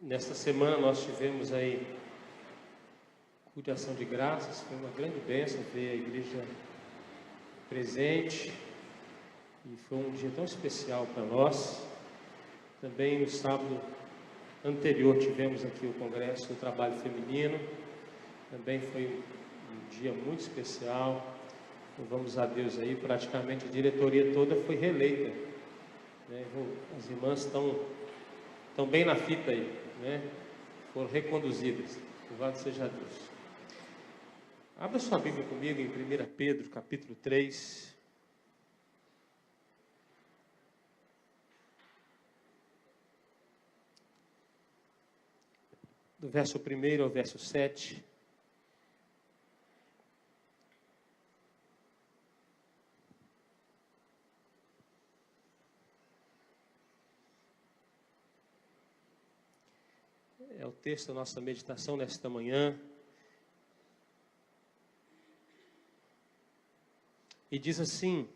Nesta semana nós tivemos aí culto de ação de graças, foi uma grande bênção ver a igreja presente e foi um dia tão especial para nós. Também no sábado anterior tivemos aqui o Congresso do Trabalho Feminino, também foi um dia muito especial. Louvamos a Deus aí, praticamente a diretoria toda foi reeleita, né? As irmãs estão bem na fita aí, né? Foram reconduzidas. Louvado seja Deus. Abra sua Bíblia comigo em 1 Pedro, capítulo 3. Do verso 1 ao verso 7. É o texto da nossa meditação nesta manhã. E diz assim: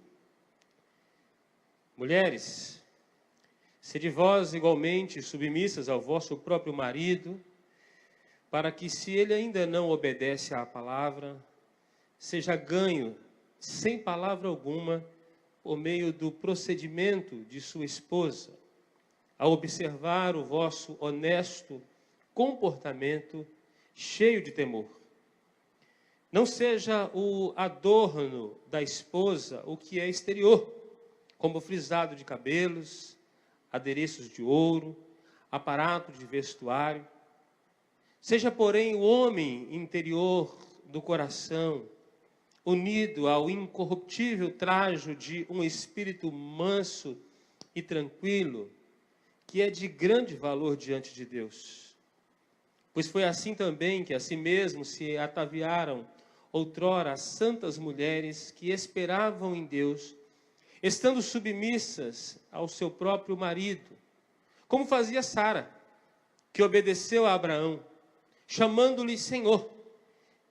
mulheres, sede vós igualmente submissas ao vosso próprio marido, para que, se ele ainda não obedece à palavra, seja ganho, sem palavra alguma, por meio do procedimento de sua esposa, a observar o vosso honesto comportamento cheio de temor. Não seja o adorno da esposa o que é exterior, como frisado de cabelos, adereços de ouro, aparato de vestuário. Seja, porém, o homem interior do coração, unido ao incorruptível trajo de um espírito manso e tranquilo, que é de grande valor diante de Deus. Pois foi assim também que a si mesmo se ataviaram outrora as santas mulheres que esperavam em Deus, estando submissas ao seu próprio marido, como fazia Sara, que obedeceu a Abraão, chamando-lhe Senhor,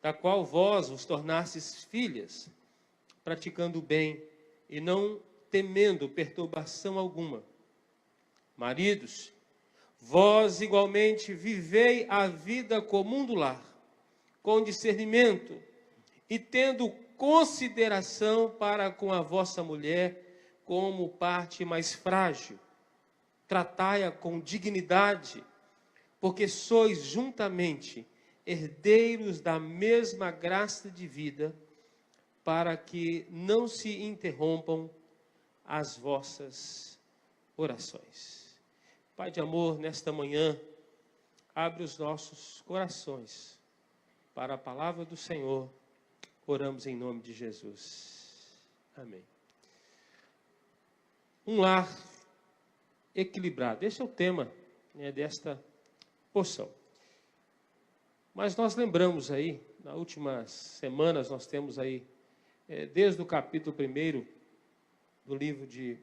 da qual vós vos tornastes filhas, praticando o bem e não temendo perturbação alguma. Maridos, vós igualmente vivei a vida comum do lar, com discernimento e tendo consideração para com a vossa mulher como parte mais frágil. Tratai-a com dignidade, porque sois juntamente herdeiros da mesma graça de vida, para que não se interrompam as vossas orações. Pai de amor, nesta manhã, abre os nossos corações para a palavra do Senhor. Oramos em nome de Jesus. Amém. Um lar equilibrado. Esse é o tema, né, desta porção. Mas nós lembramos aí, nas últimas semanas, nós temos aí, desde o capítulo 1 do livro de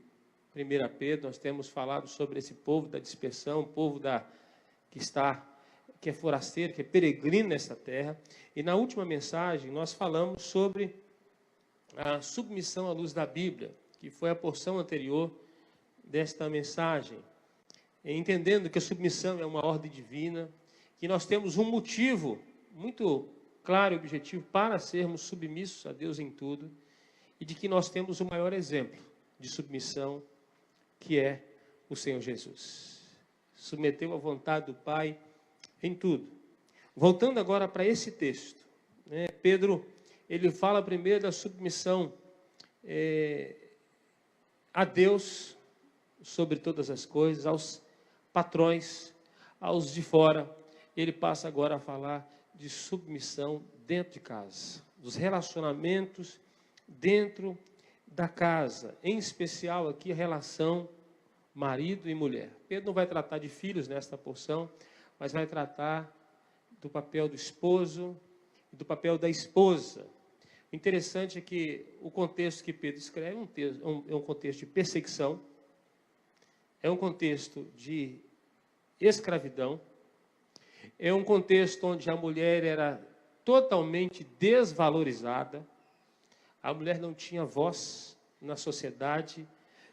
1 Pedro, nós temos falado sobre esse povo da dispersão, o povo que é forasteiro, que é peregrino nessa terra. E na última mensagem nós falamos sobre a submissão à luz da Bíblia, que foi a porção anterior desta mensagem. Entendendo que a submissão é uma ordem divina, que nós temos um motivo muito claro e objetivo para sermos submissos a Deus em tudo, e de que nós temos o maior exemplo de submissão, que é o Senhor Jesus. Submeteu à vontade do Pai em tudo. Voltando agora para esse texto, né, Pedro, ele fala primeiro da submissão a Deus sobre todas as coisas, aos patrões, aos de fora. Ele passa agora a falar de submissão dentro de casa, dos relacionamentos dentro da casa, em especial aqui a relação marido e mulher. Pedro não vai tratar de filhos nesta porção, mas vai tratar do papel do esposo e do papel da esposa. O interessante é que o contexto que Pedro escreve é um contexto de perseguição, é um contexto de escravidão, é um contexto onde a mulher era totalmente desvalorizada, a mulher não tinha voz na sociedade,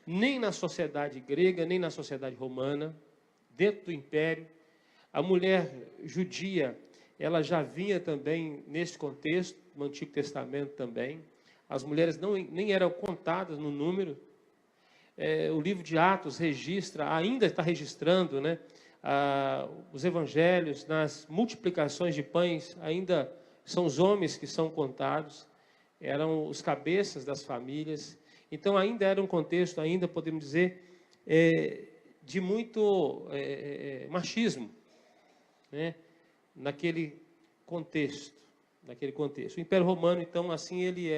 nem na sociedade grega, nem na sociedade romana, dentro do império. A mulher judia, ela já vinha também nesse contexto, no Antigo Testamento também. As mulheres nem eram contadas no número. O livro de Atos registra, ainda está registrando, né? Os evangelhos, nas multiplicações de pães, ainda são os homens que são contados, eram os cabeças das famílias. Então, ainda era um contexto, ainda podemos dizer, de muito machismo, né? Naquele contexto. O Império Romano, então, assim, ele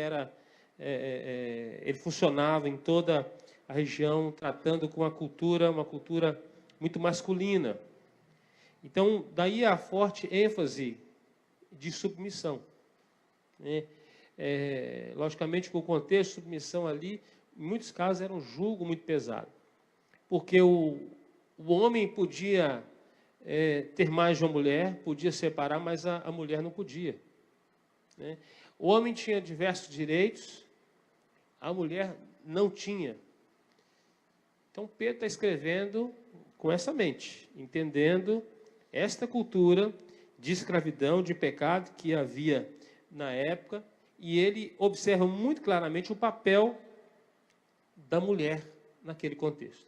funcionava em toda a região, tratando com uma cultura muito masculina. Então, daí a forte ênfase de submissão, né? Logicamente, com o contexto de submissão ali, em muitos casos era um jugo muito pesado, porque o homem podia ter mais de uma mulher, podia separar, mas a mulher não podia, né? O homem tinha diversos direitos, a mulher não tinha. Então, Pedro está escrevendo com essa mente, entendendo esta cultura de escravidão, de pecado que havia na época, e ele observa muito claramente o papel da mulher naquele contexto.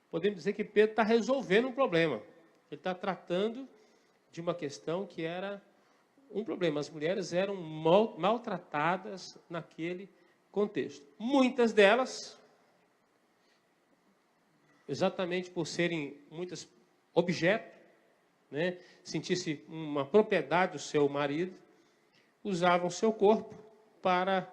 Podemos dizer que Pedro está resolvendo um problema. Ele está tratando de uma questão que era um problema. As mulheres eram maltratadas naquele contexto. Muitas delas, exatamente por serem muitas objeto, né, sentir-se uma propriedade do seu marido, usavam seu corpo para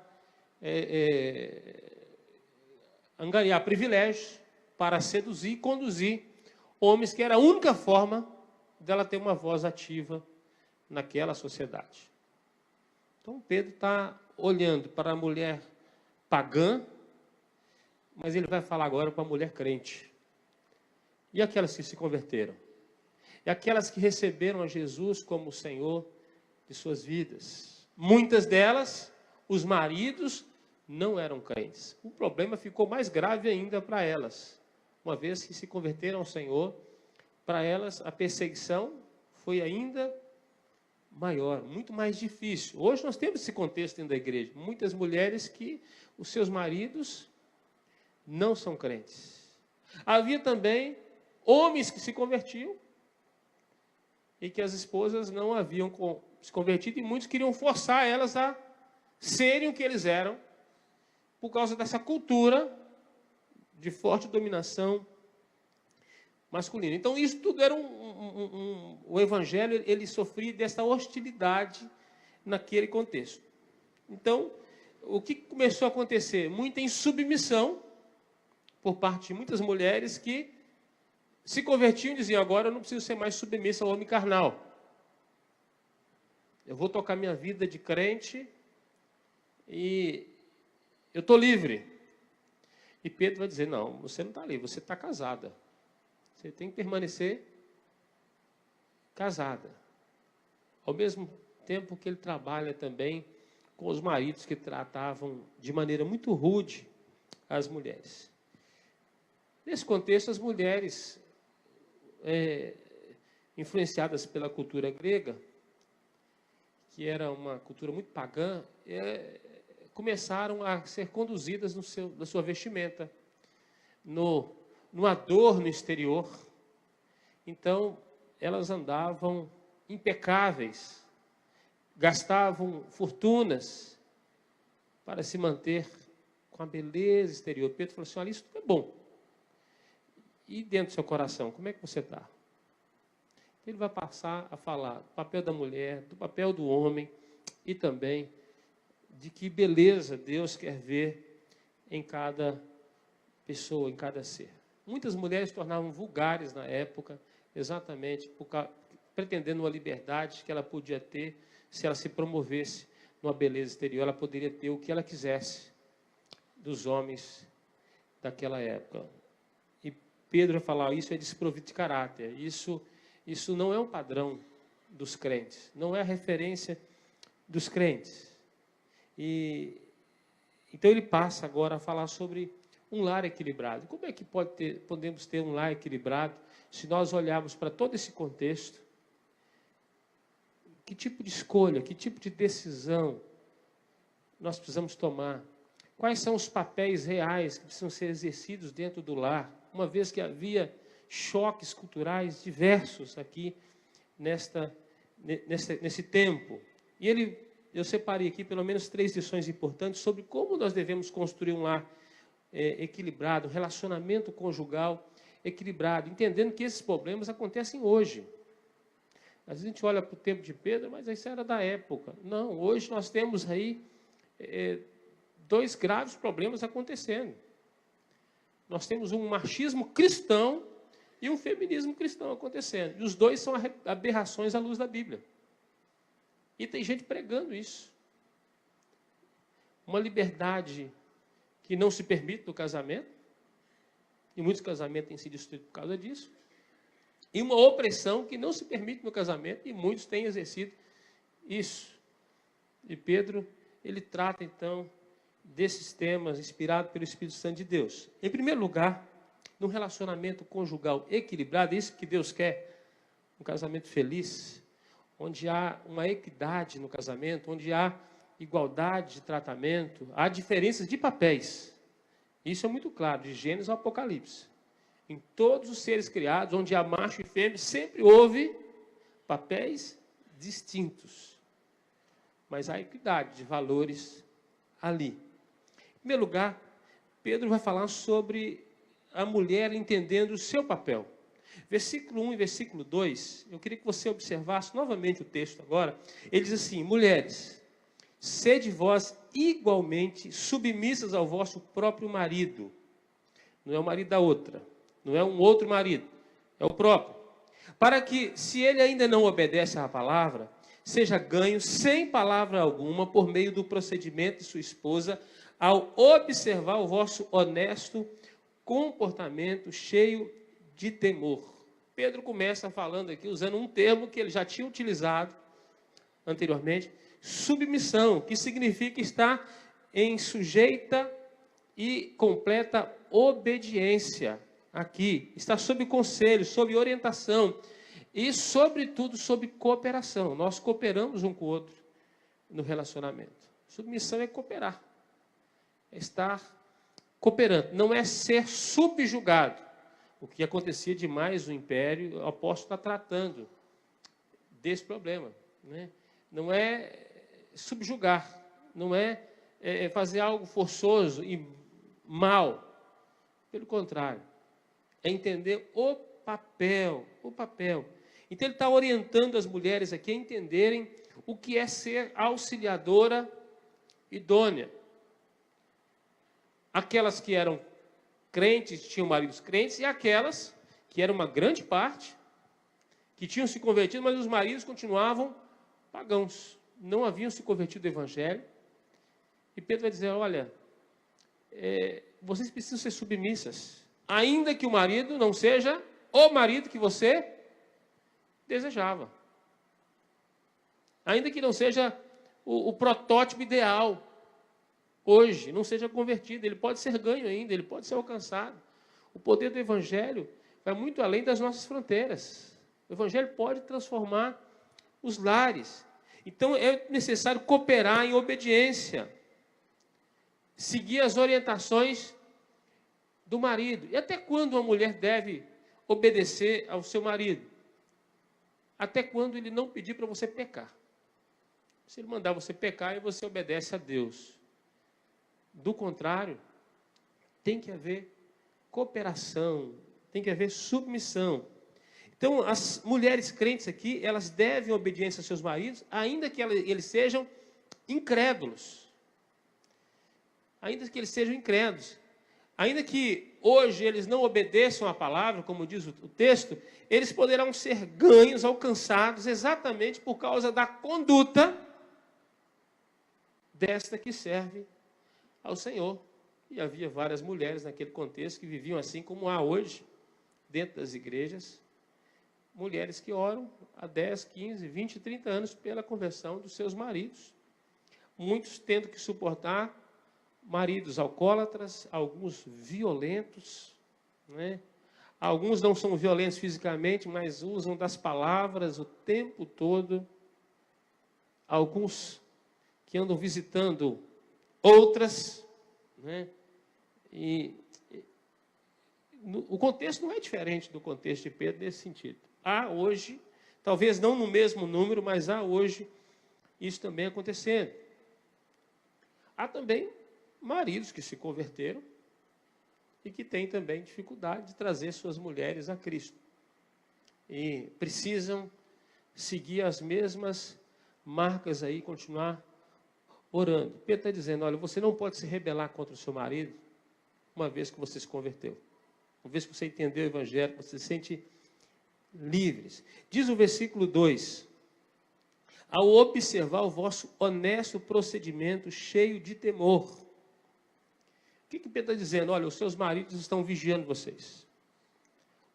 angariar privilégios, para seduzir e conduzir homens, que era a única forma dela ter uma voz ativa naquela sociedade. Então, Pedro está olhando para a mulher pagã, mas ele vai falar agora para a mulher crente. E aquelas que se converteram? E aquelas que receberam a Jesus como o Senhor de suas vidas? Muitas delas, os maridos não eram crentes. O problema ficou mais grave ainda para elas. Uma vez que se converteram ao Senhor, para elas a perseguição foi ainda maior, muito mais difícil. Hoje nós temos esse contexto dentro da igreja. Muitas mulheres que os seus maridos não são crentes. Havia também homens que se convertiam e que as esposas não haviam se convertido, e muitos queriam forçar elas a serem o que eles eram, por causa dessa cultura de forte dominação masculina. Então, isso tudo era o evangelho, ele sofria dessa hostilidade naquele contexto. Então, o que começou a acontecer? Muita insubmissão por parte de muitas mulheres que se convertiam e diziam: agora eu não preciso ser mais submissa ao homem carnal. Eu vou tocar minha vida de crente e eu estou livre. E Pedro vai dizer: não, você não está livre, você está casada. Você tem que permanecer casada. Ao mesmo tempo que ele trabalha também com os maridos que tratavam de maneira muito rude as mulheres. Nesse contexto, as mulheres, influenciadas pela cultura grega, que era uma cultura muito pagã, começaram a ser conduzidas na sua vestimenta, no adorno exterior. Então, elas andavam impecáveis, gastavam fortunas para se manter com a beleza exterior. Pedro falou assim: olha, isso tudo é bom. E dentro do seu coração, como é que você está? Ele vai passar a falar do papel da mulher, do papel do homem e também de que beleza Deus quer ver em cada pessoa, em cada ser. Muitas mulheres se tornavam vulgares na época, exatamente pretendendo uma liberdade que ela podia ter se ela se promovesse numa beleza exterior. Ela poderia ter o que ela quisesse dos homens daquela época. E Pedro vai falar: isso é desprovido de caráter. Isso não é um padrão dos crentes, não é a referência dos crentes. Então ele passa agora a falar sobre um lar equilibrado. Como é que podemos ter um lar equilibrado se nós olharmos para todo esse contexto? Que tipo de escolha, que tipo de decisão nós precisamos tomar? Quais são os papéis reais que precisam ser exercidos dentro do lar? Uma vez que havia choques culturais diversos aqui nesse tempo. E eu separei aqui pelo menos 3 lições importantes sobre como nós devemos construir um lar equilibrado, um relacionamento conjugal equilibrado, entendendo que esses problemas acontecem hoje. Às vezes a gente olha para o tempo de Pedro, mas isso era da época. Não, hoje nós temos aí 2 graves problemas acontecendo. Nós temos um machismo cristão e um feminismo cristão acontecendo. E os dois são aberrações à luz da Bíblia. E tem gente pregando isso. Uma liberdade que não se permite no casamento, e muitos casamentos têm sido destruídos por causa disso. E uma opressão que não se permite no casamento, e muitos têm exercido isso. E Pedro, ele trata, então, desses temas inspirado pelo Espírito Santo de Deus. Em primeiro lugar, num relacionamento conjugal equilibrado, é isso que Deus quer, um casamento feliz, onde há uma equidade no casamento, onde há igualdade de tratamento, há diferenças de papéis. Isso é muito claro, de Gênesis ao Apocalipse. Em todos os seres criados, onde há macho e fêmea, sempre houve papéis distintos. Mas há equidade de valores ali. Em primeiro lugar, Pedro vai falar sobre a mulher entendendo o seu papel. Versículo 1 e versículo 2, eu queria que você observasse novamente o texto agora. Ele diz assim: mulheres, sede vós igualmente submissas ao vosso próprio marido. Não é o marido da outra, não é um outro marido, é o próprio. Para que, se ele ainda não obedece à palavra, seja ganho sem palavra alguma por meio do procedimento de sua esposa, ao observar o vosso honesto comportamento cheio de temor. Pedro começa falando aqui, usando um termo que ele já tinha utilizado anteriormente, submissão, que significa estar em sujeita e completa obediência. Aqui, está sob conselho, sob orientação e, sobretudo, sob cooperação. Nós cooperamos um com o outro no relacionamento. Submissão é cooperar, é estar cooperando, não é ser subjugado. O que acontecia demais no Império, o apóstolo está tratando desse problema, né? Não é subjugar, não é fazer algo forçoso e mal. Pelo contrário, é entender o papel. Então ele está orientando as mulheres aqui a entenderem o que é ser auxiliadora idônea. Aquelas que eram crentes, tinham maridos crentes, e aquelas que eram uma grande parte, que tinham se convertido, mas os maridos continuavam pagãos, não haviam se convertido ao Evangelho. E Pedro vai dizer, olha, vocês precisam ser submissas, ainda que o marido não seja o marido que você desejava. Ainda que não seja o protótipo ideal, hoje, não seja convertido, ele pode ser ganho ainda, ele pode ser alcançado. O poder do Evangelho vai muito além das nossas fronteiras. O Evangelho pode transformar os lares. Então, é necessário cooperar em obediência, seguir as orientações do marido. E até quando uma mulher deve obedecer ao seu marido? Até quando ele não pedir para você pecar. Se ele mandar você pecar, você obedece a Deus. Do contrário, tem que haver cooperação, tem que haver submissão. Então, as mulheres crentes aqui, elas devem obediência aos seus maridos, ainda que eles sejam incrédulos. Ainda que eles sejam incrédulos. Ainda que hoje eles não obedeçam à palavra, como diz o texto, eles poderão ser ganhos, alcançados, exatamente por causa da conduta desta que serve ao Senhor. E havia várias mulheres naquele contexto que viviam assim como há hoje, dentro das igrejas, mulheres que oram há 10, 15, 20, 30 anos pela conversão dos seus maridos. Muitos tendo que suportar maridos alcoólatras, alguns violentos, né? Alguns não são violentos fisicamente, mas usam das palavras o tempo todo. Alguns que andam visitando outras, né? O contexto não é diferente do contexto de Pedro nesse sentido. Há hoje, talvez não no mesmo número, mas há hoje isso também acontecendo. Há também maridos que se converteram e que têm também dificuldade de trazer suas mulheres a Cristo. E precisam seguir as mesmas marcas aí, continuar orando. Pedro está dizendo, olha, você não pode se rebelar contra o seu marido uma vez que você se converteu. Uma vez que você entendeu o Evangelho, você se sente livres. Diz o versículo 2, ao observar o vosso honesto procedimento cheio de temor. O que Pedro está dizendo? Olha, os seus maridos estão vigiando vocês.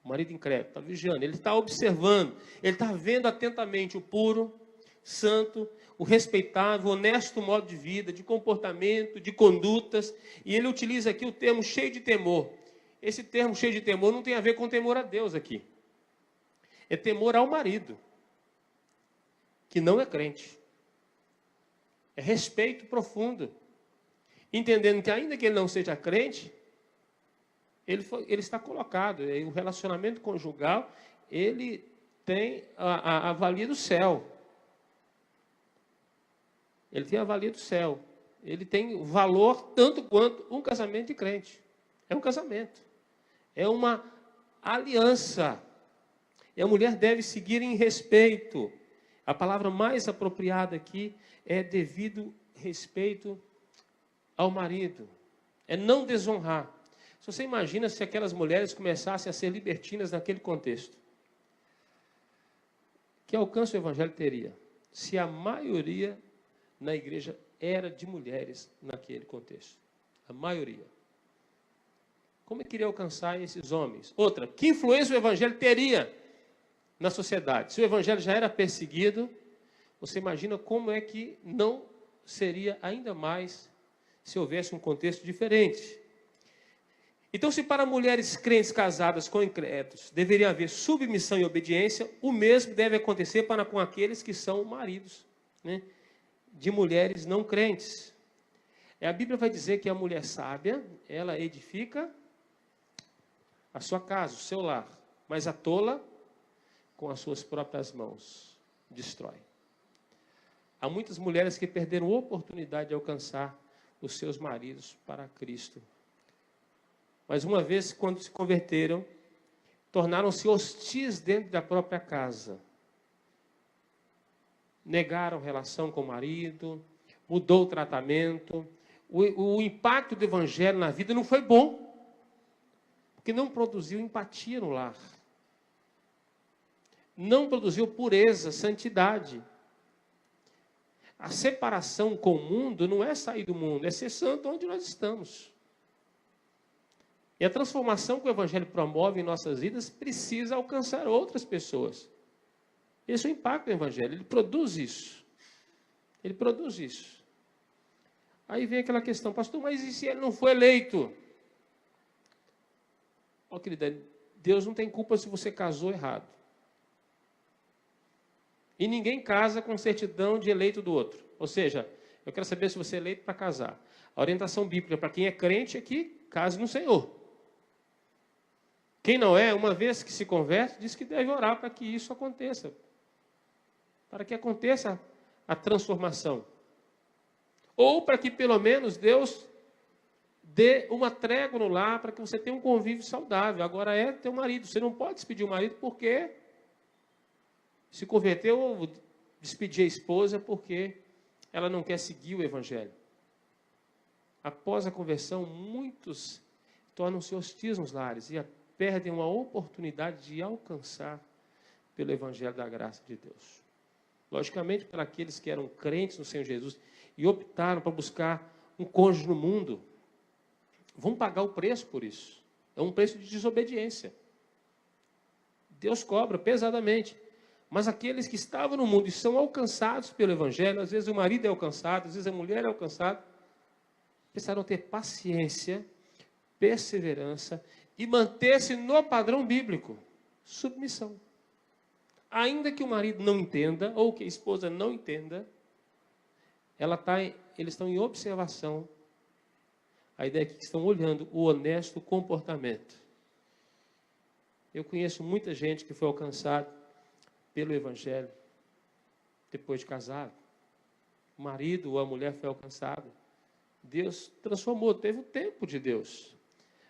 O marido incrédulo está vigiando, ele está observando, ele está vendo atentamente o puro, santo, o respeitável, o honesto modo de vida, de comportamento, de condutas, e ele utiliza aqui o termo cheio de temor. Esse termo cheio de temor não tem a ver com temor a Deus aqui. É temor ao marido, que não é crente. É respeito profundo. Entendendo que ainda que ele não seja crente, ele está colocado. O relacionamento conjugal, ele tem a valia do céu. Ele tem a valia do céu. Ele tem valor tanto quanto um casamento de crente. É um casamento. É uma aliança. E a mulher deve seguir em respeito. A palavra mais apropriada aqui é devido respeito ao marido. É não desonrar. Se você imagina se aquelas mulheres começassem a ser libertinas naquele contexto. Que alcance o evangelho teria? Se a maioria na igreja era de mulheres naquele contexto. A maioria. Como é que iria alcançar esses homens? Outra, que influência o evangelho teria na sociedade? Se o evangelho já era perseguido, você imagina como é que não seria ainda mais se houvesse um contexto diferente. Então, se para mulheres crentes casadas com incrédulos deveria haver submissão e obediência, o mesmo deve acontecer para com aqueles que são maridos, né, de mulheres não crentes. A Bíblia vai dizer que a mulher sábia, ela edifica a sua casa, o seu lar, mas a tola, com as suas próprias mãos, destrói. Há muitas mulheres que perderam a oportunidade de alcançar os seus maridos para Cristo. Mas uma vez, quando se converteram, tornaram-se hostis dentro da própria casa. Negaram relação com o marido, mudou o tratamento. O impacto do evangelho na vida não foi bom, porque não produziu empatia no lar. Não produziu pureza, santidade. A separação com o mundo não é sair do mundo, é ser santo onde nós estamos. E a transformação que o evangelho promove em nossas vidas precisa alcançar outras pessoas. Esse é o impacto do evangelho, ele produz isso. Ele produz isso. Aí vem aquela questão, pastor, mas e se ele não foi eleito? Ó, querida, Deus não tem culpa se você casou errado. E ninguém casa com certidão de eleito do outro. Ou seja, eu quero saber se você é eleito para casar. A orientação bíblica para quem é crente é que case no Senhor. Quem não é, uma vez que se converte, diz que deve orar para que isso aconteça. Para que aconteça a transformação. Ou para que pelo menos Deus dê uma trégua no lar para que você tenha um convívio saudável. Agora é teu marido. Você não pode despedir o marido porque se converteu ou despedir a esposa porque ela não quer seguir o evangelho. Após a conversão, muitos tornam-se hostis nos lares e perdem uma oportunidade de alcançar pelo evangelho da graça de Deus. Logicamente, para aqueles que eram crentes no Senhor Jesus e optaram para buscar um cônjuge no mundo, vão pagar o preço por isso. É um preço de desobediência. Deus cobra pesadamente. Mas aqueles que estavam no mundo e são alcançados pelo evangelho, às vezes o marido é alcançado, às vezes a mulher é alcançada, precisaram ter paciência, perseverança e manter-se no padrão bíblico. Submissão. Ainda que o marido não entenda, ou que a esposa não entenda, eles estão em observação. A ideia é que estão olhando o honesto comportamento. Eu conheço muita gente que foi alcançada pelo Evangelho depois de casado. O marido ou a mulher foi alcançado. Deus transformou, teve o tempo de Deus.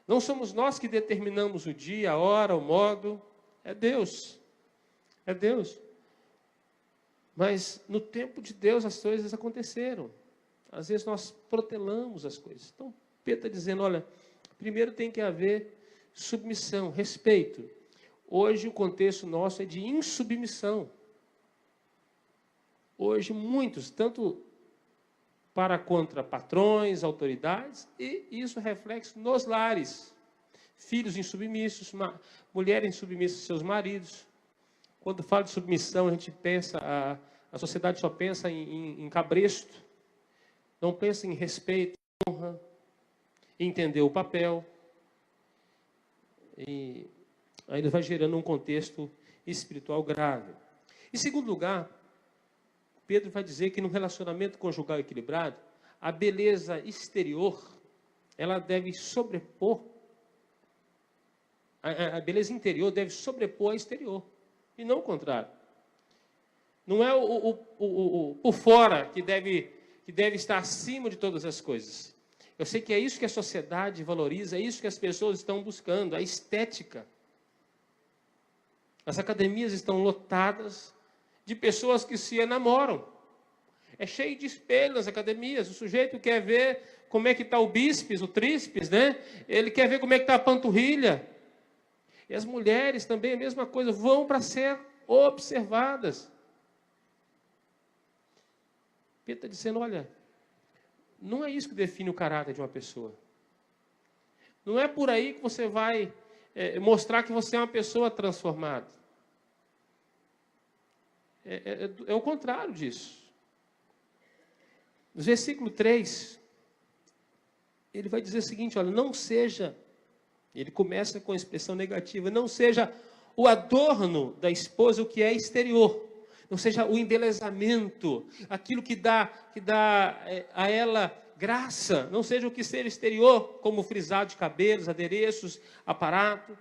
Não somos nós que determinamos o dia, a hora, o modo. É Deus. É Deus. Mas no tempo de Deus as coisas aconteceram. Às vezes nós protelamos as coisas. Então Pedro está dizendo, olha, primeiro tem que haver submissão, respeito. Hoje o contexto nosso é de insubmissão. Hoje muitos, tanto para contra patrões, autoridades, e isso reflete nos lares. Filhos insubmissos, mulheres insubmissas aos seus maridos. Quando fala de submissão, a gente pensa, a sociedade só pensa em cabresto, não pensa em respeito, honra, entender o papel. E ainda vai gerando um contexto espiritual grave. Em segundo lugar, Pedro vai dizer que no relacionamento conjugal equilibrado, a beleza exterior, ela deve sobrepor, a beleza interior deve sobrepor a exterior, e não o contrário. Não é o por fora que deve estar acima de todas as coisas. Eu sei que é isso que a sociedade valoriza, é isso que as pessoas estão buscando, a estética. As academias estão lotadas de pessoas que se enamoram. É cheio de espelho nas academias. O sujeito quer ver como é que está o bíceps, o tríceps, né? Ele quer ver como é que está a panturrilha. E as mulheres também, a mesma coisa, vão para ser observadas. Pedro está dizendo, olha, não é isso que define o caráter de uma pessoa. Não é por aí que você vai mostrar que você é uma pessoa transformada. É o contrário disso. No versículo 3, ele vai dizer o seguinte, olha, não seja, ele começa com a expressão negativa, não seja o adorno da esposa o que é exterior, não seja o embelezamento, aquilo que dá a ela graça, não seja o que seja exterior, como frisado de cabelos, adereços, aparato.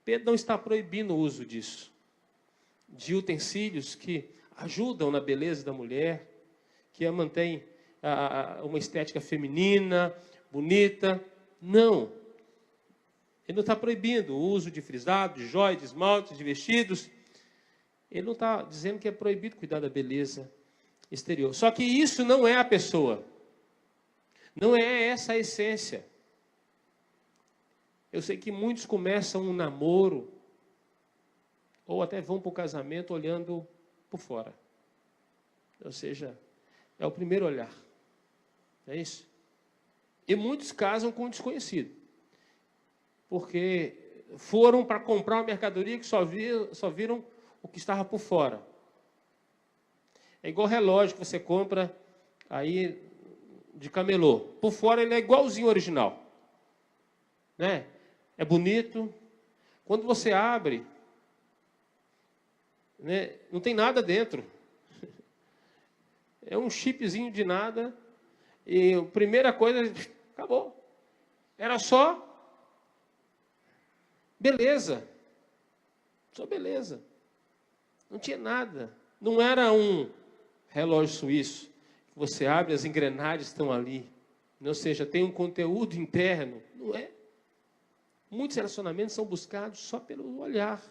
Pedro não está proibindo o uso disso, de utensílios que ajudam na beleza da mulher, que a mantém uma estética feminina, bonita. Não. Ele não está proibindo o uso de frisado, de joias, de esmaltes, de vestidos. Ele não está dizendo que é proibido cuidar da beleza exterior. Só que isso não é a pessoa. Não é essa a essência. Eu sei que muitos começam um namoro, ou até vão para o casamento olhando por fora. Ou seja, é o primeiro olhar. É isso? E muitos casam com um desconhecido. Porque foram para comprar uma mercadoria que só viram o que estava por fora. É igual relógio que você compra aí de camelô. Por fora ele é igualzinho ao original. Né? É bonito. Quando você abre, né, não tem nada dentro. É um chipzinho de nada. E a primeira coisa, acabou. Era só beleza. Só beleza. Não tinha nada. Não era um relógio suíço. Que você abre, as engrenagens estão ali. Ou seja, tem um conteúdo interno. Não é. Muitos relacionamentos são buscados só pelo olhar.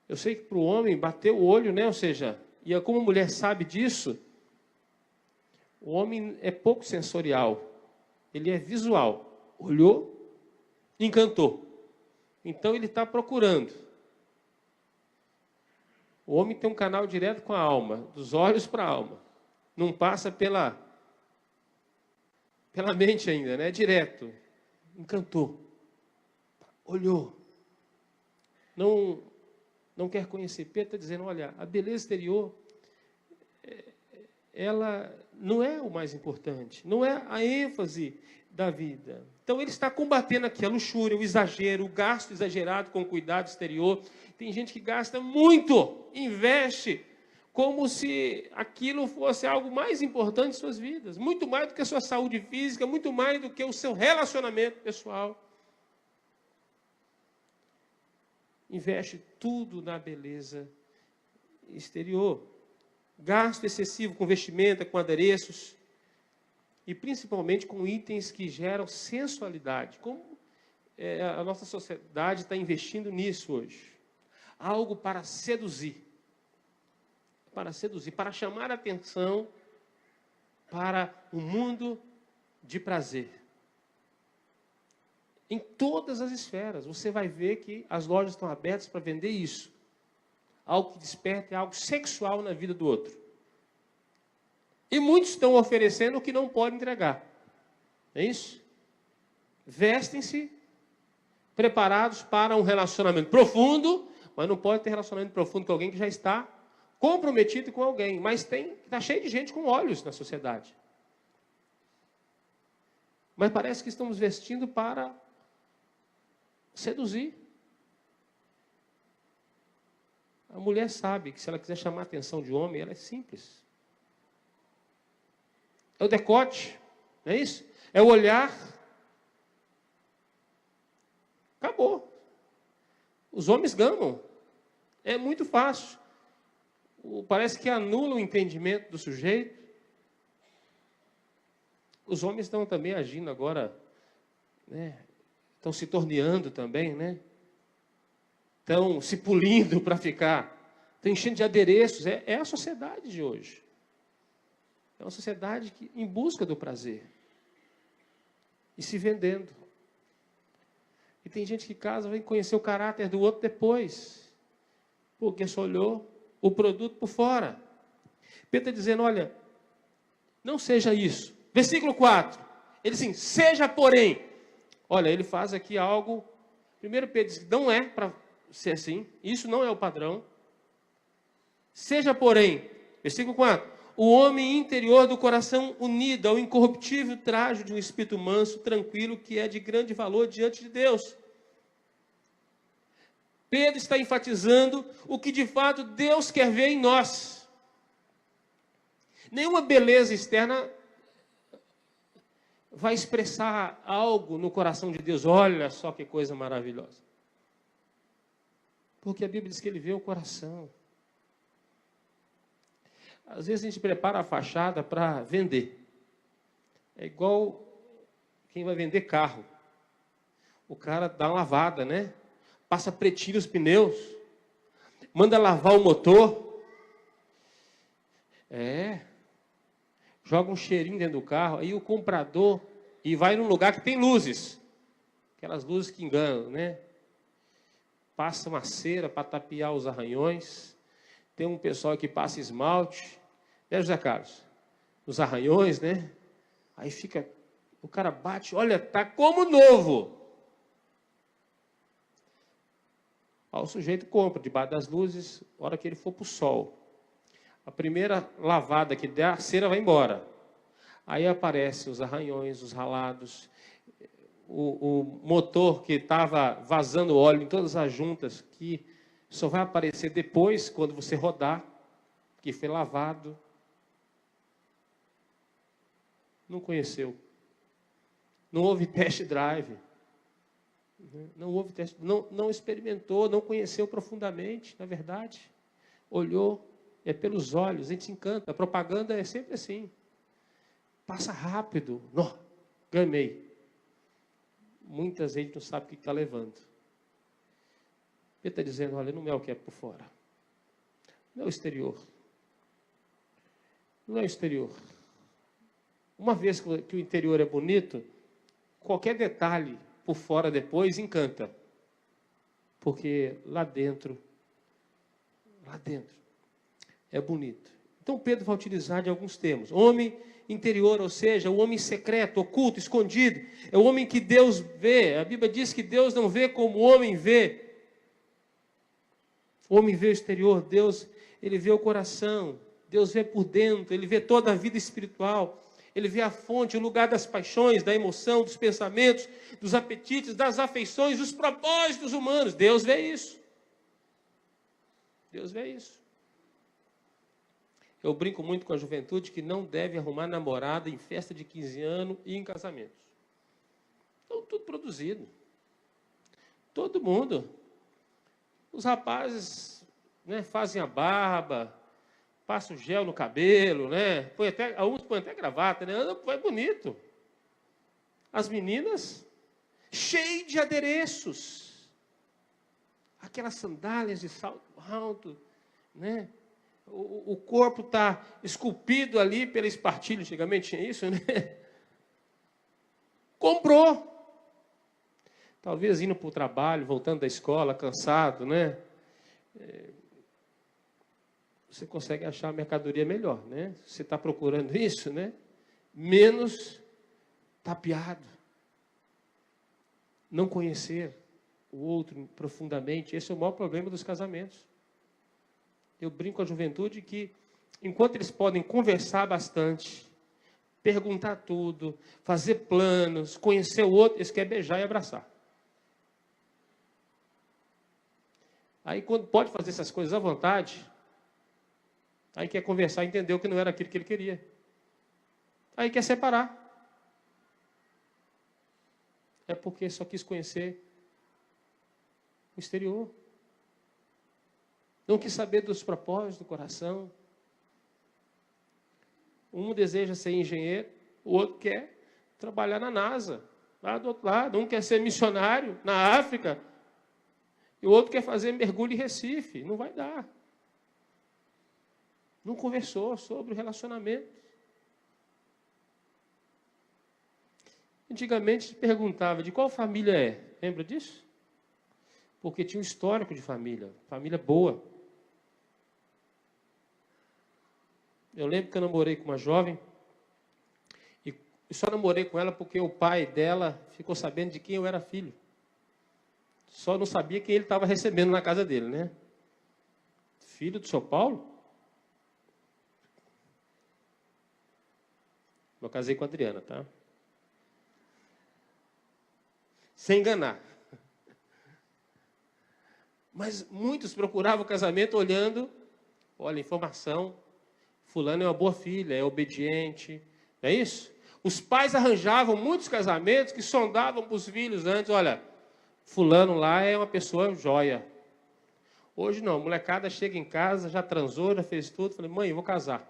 Eu sei que para o homem bater o olho, né? Ou seja, e como a mulher sabe disso, o homem é pouco sensorial. Ele é visual. Olhou, encantou. Então ele está procurando. O homem tem um canal direto com a alma, dos olhos para a alma. Não passa pela mente ainda, né? É direto. Encantou. Olhou. Não quer conhecer. Pedro está dizendo, olha, a beleza exterior ela não é o mais importante, não é a ênfase da vida. Então ele está combatendo aqui a luxúria, o exagero, o gasto exagerado com cuidado exterior. Tem gente que gasta muito, investe, como se aquilo fosse algo mais importante em suas vidas, muito mais do que a sua saúde física, muito mais do que o seu relacionamento pessoal. Investe tudo na beleza exterior. Gasto excessivo com vestimenta, com adereços, e principalmente com itens que geram sensualidade. Como a nossa sociedade está investindo nisso hoje? Algo para seduzir, para chamar a atenção para um mundo de prazer. Em todas as esferas, você vai ver que as lojas estão abertas para vender isso. Algo que desperta, é algo sexual na vida do outro. E muitos estão oferecendo o que não podem entregar. É isso? Vestem-se preparados para um relacionamento profundo, mas não pode ter relacionamento profundo com alguém que já está comprometido com alguém. Mas está cheio de gente com olhos na sociedade. Mas parece que estamos vestindo para seduzir. A mulher sabe que se ela quiser chamar a atenção de homem, ela é simples. É o decote, não é isso? É o olhar. Acabou. Os homens gamam. É muito fácil. Parece que anula o entendimento do sujeito. Os homens estão também agindo agora, né? Estão se torneando também, né? Estão se polindo para ficar. Estão enchendo de adereços. É a sociedade de hoje. É uma sociedade em busca do prazer. E se vendendo. E tem gente que casa, vem conhecer o caráter do outro depois. Porque só olhou o produto por fora. Pedro está dizendo, olha, não seja isso. Versículo 4. Ele diz assim, seja porém. Olha, ele faz aqui algo. Primeiro Pedro diz que não é para ser assim. Isso não é o padrão. Seja porém. Versículo 4. O homem interior do coração unido ao incorruptível trajo de um espírito manso, tranquilo, que é de grande valor diante de Deus. Pedro está enfatizando o que de fato Deus quer ver em nós. Nenhuma beleza externa vai expressar algo no coração de Deus. Olha só que coisa maravilhosa. Porque a Bíblia diz que ele vê o coração. Às vezes a gente prepara a fachada para vender. É igual quem vai vender carro. O cara dá uma lavada, né? Passa pretinho os pneus. Manda lavar o motor. Joga um cheirinho dentro do carro. Aí o comprador... E vai num lugar que tem luzes. Aquelas luzes que enganam, né? Passa uma cera para tapear os arranhões. Tem um pessoal que passa esmalte. Né, José Carlos? Os arranhões, né? Aí fica... O cara bate, olha, tá como novo. O sujeito compra debaixo das luzes, a hora que ele for para o sol. A primeira lavada que der, a cera vai embora. Aí aparecem os arranhões, os ralados, o motor que estava vazando óleo em todas as juntas, que só vai aparecer depois, quando você rodar, que foi lavado. Não conheceu. Não houve test drive. Não houve teste, não experimentou, não conheceu profundamente, na verdade. Olhou, é pelos olhos, a gente se encanta. A propaganda é sempre assim. Passa rápido. Ganhei. Muitas gente não sabe o que está levando. Ele está dizendo, olha, não é o que é por fora. Não é o exterior. Não é o exterior. Uma vez que o interior é bonito, qualquer detalhe por fora depois encanta. Porque lá dentro é bonito. Então Pedro vai utilizar de alguns termos. Homem interior, ou seja, o homem secreto, oculto, escondido. É o homem que Deus vê. A Bíblia diz que Deus não vê como o homem vê. O homem vê o exterior, Deus, ele vê o coração. Deus vê por dentro, Ele vê toda a vida espiritual. Ele vê a fonte, o lugar das paixões, da emoção, dos pensamentos, dos apetites, das afeições, dos propósitos humanos. Deus vê isso. Deus vê isso. Eu brinco muito com a juventude que não deve arrumar namorada em festa de 15 anos e em casamentos. Estão tudo produzido. Todo mundo. Os rapazes, né, fazem a barba, passam gel no cabelo, né? Alguns põem até gravata, né? É bonito. As meninas, cheias de adereços. Aquelas sandálias de salto alto, né? O corpo está esculpido ali pela espartilha, antigamente tinha isso, né? Comprou. Talvez indo para o trabalho, voltando da escola, cansado, né? Você consegue achar a mercadoria melhor, né? Você está procurando isso, né? Menos tapeado. Não conhecer o outro profundamente, esse é o maior problema dos casamentos. Eu brinco com a juventude que, enquanto eles podem conversar bastante, perguntar tudo, fazer planos, conhecer o outro, eles querem beijar e abraçar. Aí, quando pode fazer essas coisas à vontade, aí quer conversar e entendeu que não era aquilo que ele queria. Aí quer separar. É porque só quis conhecer o exterior. Não quis saber dos propósitos do coração. Um deseja ser engenheiro, o outro quer trabalhar na NASA, lá do outro lado. Um quer ser missionário na África, e o outro quer fazer mergulho em Recife. Não vai dar. Não conversou sobre o relacionamento. Antigamente se perguntava de qual família é. Lembra disso? Porque tinha um histórico de família boa. Eu lembro que eu namorei com uma jovem, e só namorei com ela porque o pai dela ficou sabendo de quem eu era filho. Só não sabia quem ele estava recebendo na casa dele, né? Filho do seu Paulo? Eu casei com a Adriana, tá? Sem enganar. Mas muitos procuravam o casamento olhando, olha, informação, fulano é uma boa filha, é obediente, não é isso? Os pais arranjavam muitos casamentos que sondavam para os filhos antes, olha, fulano lá é uma pessoa joia. Hoje não, a molecada chega em casa, já transou, já fez tudo, falei, mãe, eu vou casar.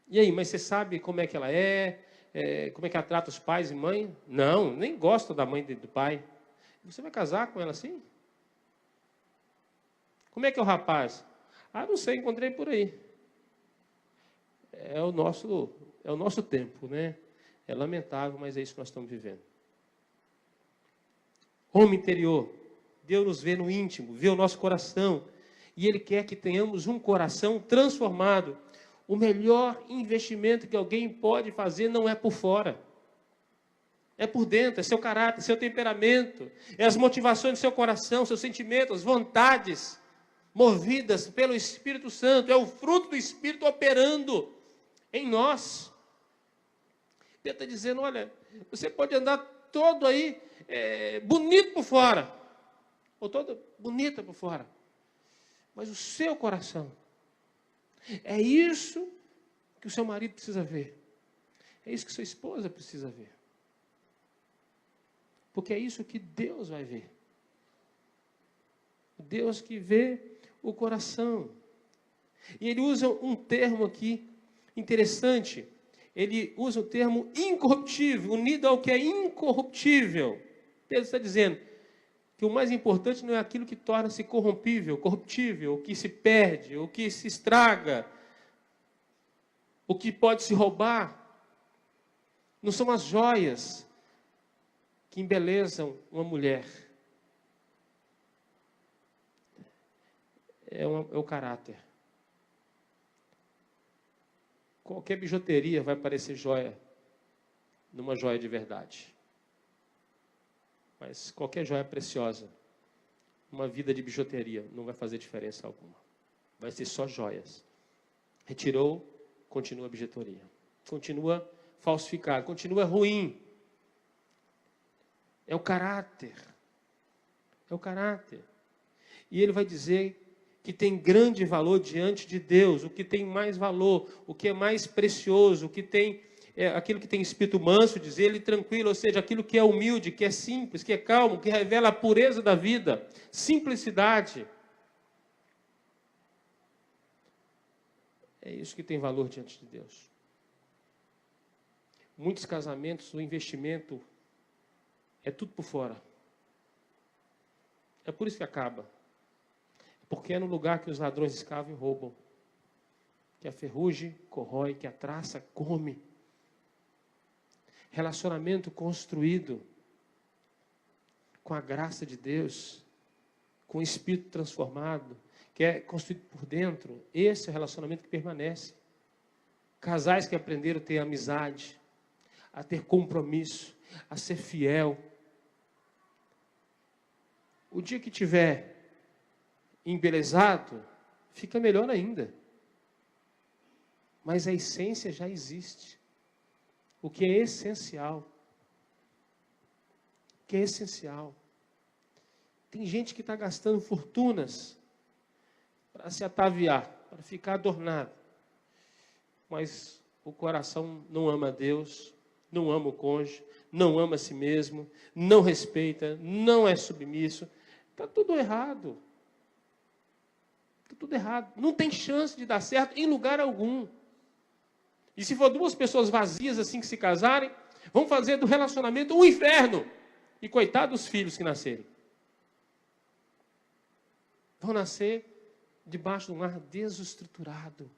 E aí, mas você sabe como é que ela é? Como é que ela trata os pais e mãe? Não, nem gosta da mãe e do pai. Você vai casar com ela assim? Como é que é o rapaz? Ah, não sei, encontrei por aí. É o nosso tempo, né? É lamentável, mas é isso que nós estamos vivendo. Homem interior, Deus nos vê no íntimo, vê o nosso coração. E Ele quer que tenhamos um coração transformado. O melhor investimento que alguém pode fazer não é por fora. É por dentro, é seu caráter, seu temperamento. É as motivações do seu coração, seus sentimentos, as vontades movidas pelo Espírito Santo. É o fruto do Espírito operando em nós. Pedro está dizendo, olha, você pode andar todo aí bonito por fora. Ou toda bonita por fora. Mas o seu coração... É isso que o seu marido precisa ver. É isso que sua esposa precisa ver. Porque é isso que Deus vai ver. Deus que vê o coração. E ele usa um termo aqui interessante. Ele usa o termo incorruptível, unido ao que é incorruptível. Pedro está dizendo que o mais importante não é aquilo que torna-se corruptível, o que se perde, o que se estraga, o que pode se roubar. Não são as joias que embelezam uma mulher. É o caráter. Qualquer bijuteria vai parecer joia numa joia de verdade. Mas qualquer joia preciosa, uma vida de bijuteria. Não vai fazer diferença alguma. Vai ser só joias. Retirou, continua a bijuteria. Continua falsificado, continua ruim. É o caráter. É o caráter. E ele vai dizer que tem grande valor diante de Deus, o que tem mais valor, o que é mais precioso, o que tem, aquilo que tem espírito manso, diz ele, tranquilo, ou seja, aquilo que é humilde, que é simples, que é calmo, que revela a pureza da vida, simplicidade. É isso que tem valor diante de Deus. Muitos casamentos, o investimento é tudo por fora. É por isso que acaba. Porque é no lugar que os ladrões escavam e roubam. Que a ferrugem corrói, que a traça come. Relacionamento construído com a graça de Deus, com o espírito transformado, que é construído por dentro. Esse é o relacionamento que permanece. Casais que aprenderam a ter amizade, a ter compromisso, a ser fiel. O dia que tiver embelezado, fica melhor ainda. Mas a essência já existe. O que é essencial. O que é essencial. Tem gente que está gastando fortunas para se ataviar, para ficar adornado. Mas o coração não ama a Deus, não ama o cônjuge, não ama a si mesmo, não respeita, não é submisso. Está tudo errado. Está tudo errado. Não tem chance de dar certo em lugar algum. E se for duas pessoas vazias assim que se casarem, vão fazer do relacionamento um inferno. E coitado dos filhos que nascerem. Vão nascer debaixo de um lar desestruturado.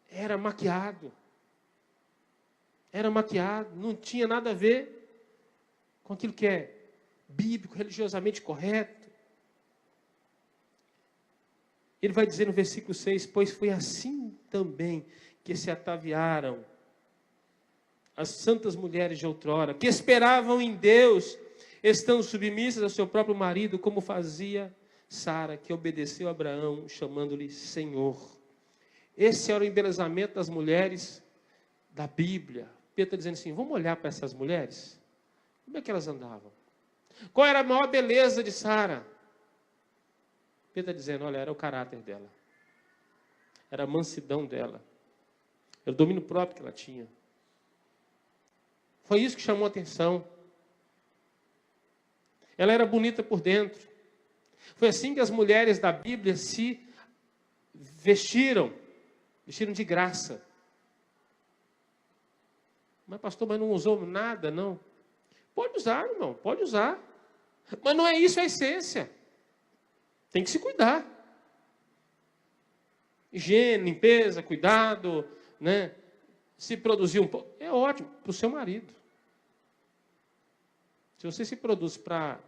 Era maquiado. Era maquiado. Não tinha nada a ver com aquilo que é bíblico, religiosamente correto. Ele vai dizer no versículo 6, pois foi assim também que se ataviaram as santas mulheres de outrora, que esperavam em Deus, estando submissas ao seu próprio marido, como fazia Sara, que obedeceu a Abraão, chamando-lhe Senhor. Esse era o embelezamento das mulheres da Bíblia. Pedro está dizendo assim, vamos olhar para essas mulheres? Como é que elas andavam? Qual era a maior beleza de Sara? Pedro está dizendo, olha, era o caráter dela. Era a mansidão dela. Era o domínio próprio que ela tinha. Foi isso que chamou a atenção. Ela era bonita por dentro. Foi assim que as mulheres da Bíblia se vestiram. Vestiram de graça. Mas pastor, mas não usou nada, não? Pode usar, irmão, pode usar. Mas não é isso a essência. Tem que se cuidar. Higiene, limpeza, cuidado, né? Se produzir um pouco, é ótimo para o seu marido. Se você se produz para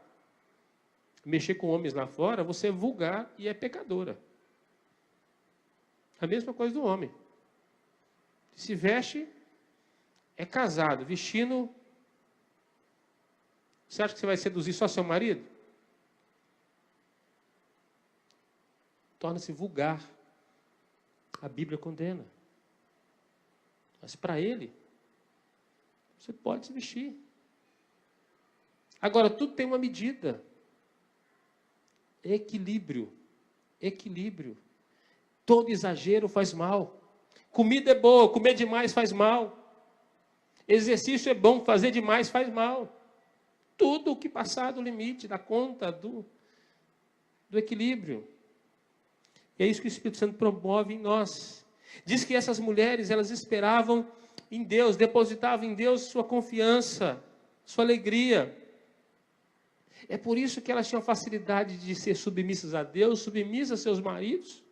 mexer com homens lá fora, você é vulgar e é pecadora. A mesma coisa do homem. Se veste, é casado, vestindo. Você acha que você vai seduzir só seu marido? Torna-se vulgar. A Bíblia condena. Mas para ele, você pode se vestir. Agora, tudo tem uma medida. Equilíbrio. Equilíbrio. Todo exagero faz mal. Comida é boa, comer demais faz mal. Exercício é bom, fazer demais faz mal. Tudo o que passar do limite, da conta, do equilíbrio. E é isso que o Espírito Santo promove em nós. Diz que essas mulheres, elas esperavam em Deus, depositavam em Deus sua confiança, sua alegria. É por isso que elas tinham facilidade de ser submissas a Deus, submissas a seus maridos.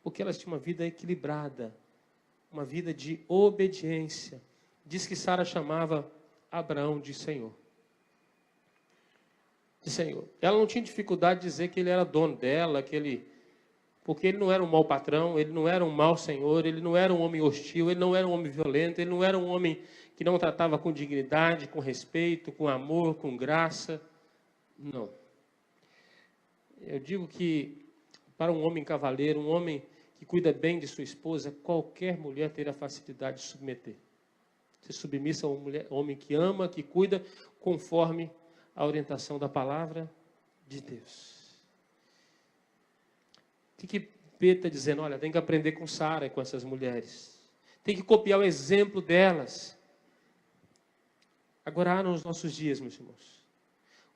Porque elas tinham uma vida equilibrada, uma vida de obediência. Diz que Sara chamava Abraão de Senhor. De Senhor. Ela não tinha dificuldade de dizer que ele era dono dela, porque ele não era um mau patrão, ele não era um mau senhor, ele não era um homem hostil, ele não era um homem violento, ele não era um homem que não tratava com dignidade, com respeito, com amor, com graça. Não. Eu digo que para um homem cavaleiro, um homem que cuida bem de sua esposa, qualquer mulher terá facilidade de submeter. Ser submissa a um homem que ama, que cuida, conforme a orientação da palavra de Deus. O que Pedro está dizendo? Olha, tem que aprender com Sara e com essas mulheres. Tem que copiar o exemplo delas. Agora há nos nossos dias, meus irmãos,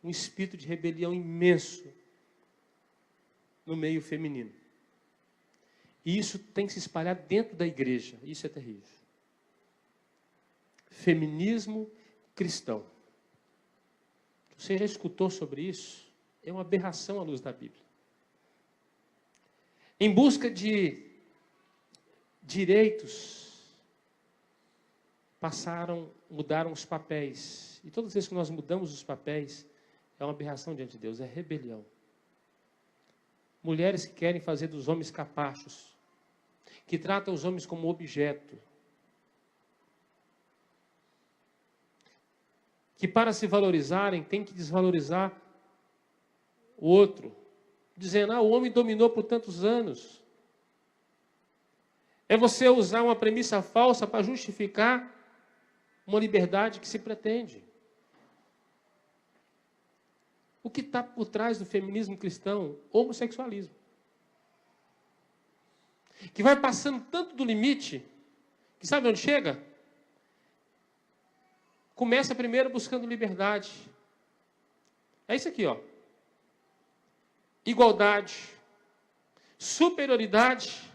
um espírito de rebelião imenso no meio feminino. E isso tem que se espalhar dentro da igreja. Isso é terrível. Feminismo cristão. Você já escutou sobre isso? É uma aberração à luz da Bíblia. Em busca de direitos, mudaram os papéis. E todas as vezes que nós mudamos os papéis, é uma aberração diante de Deus, é rebelião. Mulheres que querem fazer dos homens capachos, que tratam os homens como objeto, que para se valorizarem tem que desvalorizar o outro, dizendo, o homem dominou por tantos anos. É você usar uma premissa falsa para justificar uma liberdade que se pretende. O que está por trás do feminismo cristão? Homossexualismo. Que vai passando tanto do limite, que sabe onde chega? Começa primeiro buscando liberdade. É isso aqui, ó. Igualdade, superioridade,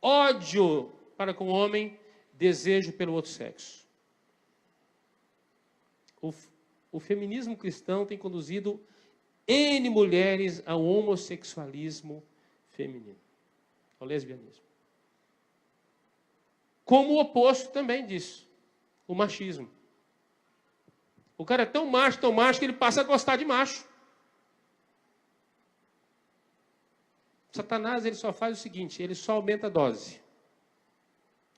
ódio para com o homem, desejo pelo outro sexo. O feminismo cristão tem conduzido N mulheres ao homossexualismo feminino, ao lesbianismo. Como o oposto também disso, o machismo. O cara é tão macho que ele passa a gostar de macho. Satanás, ele só faz o seguinte, ele só aumenta a dose.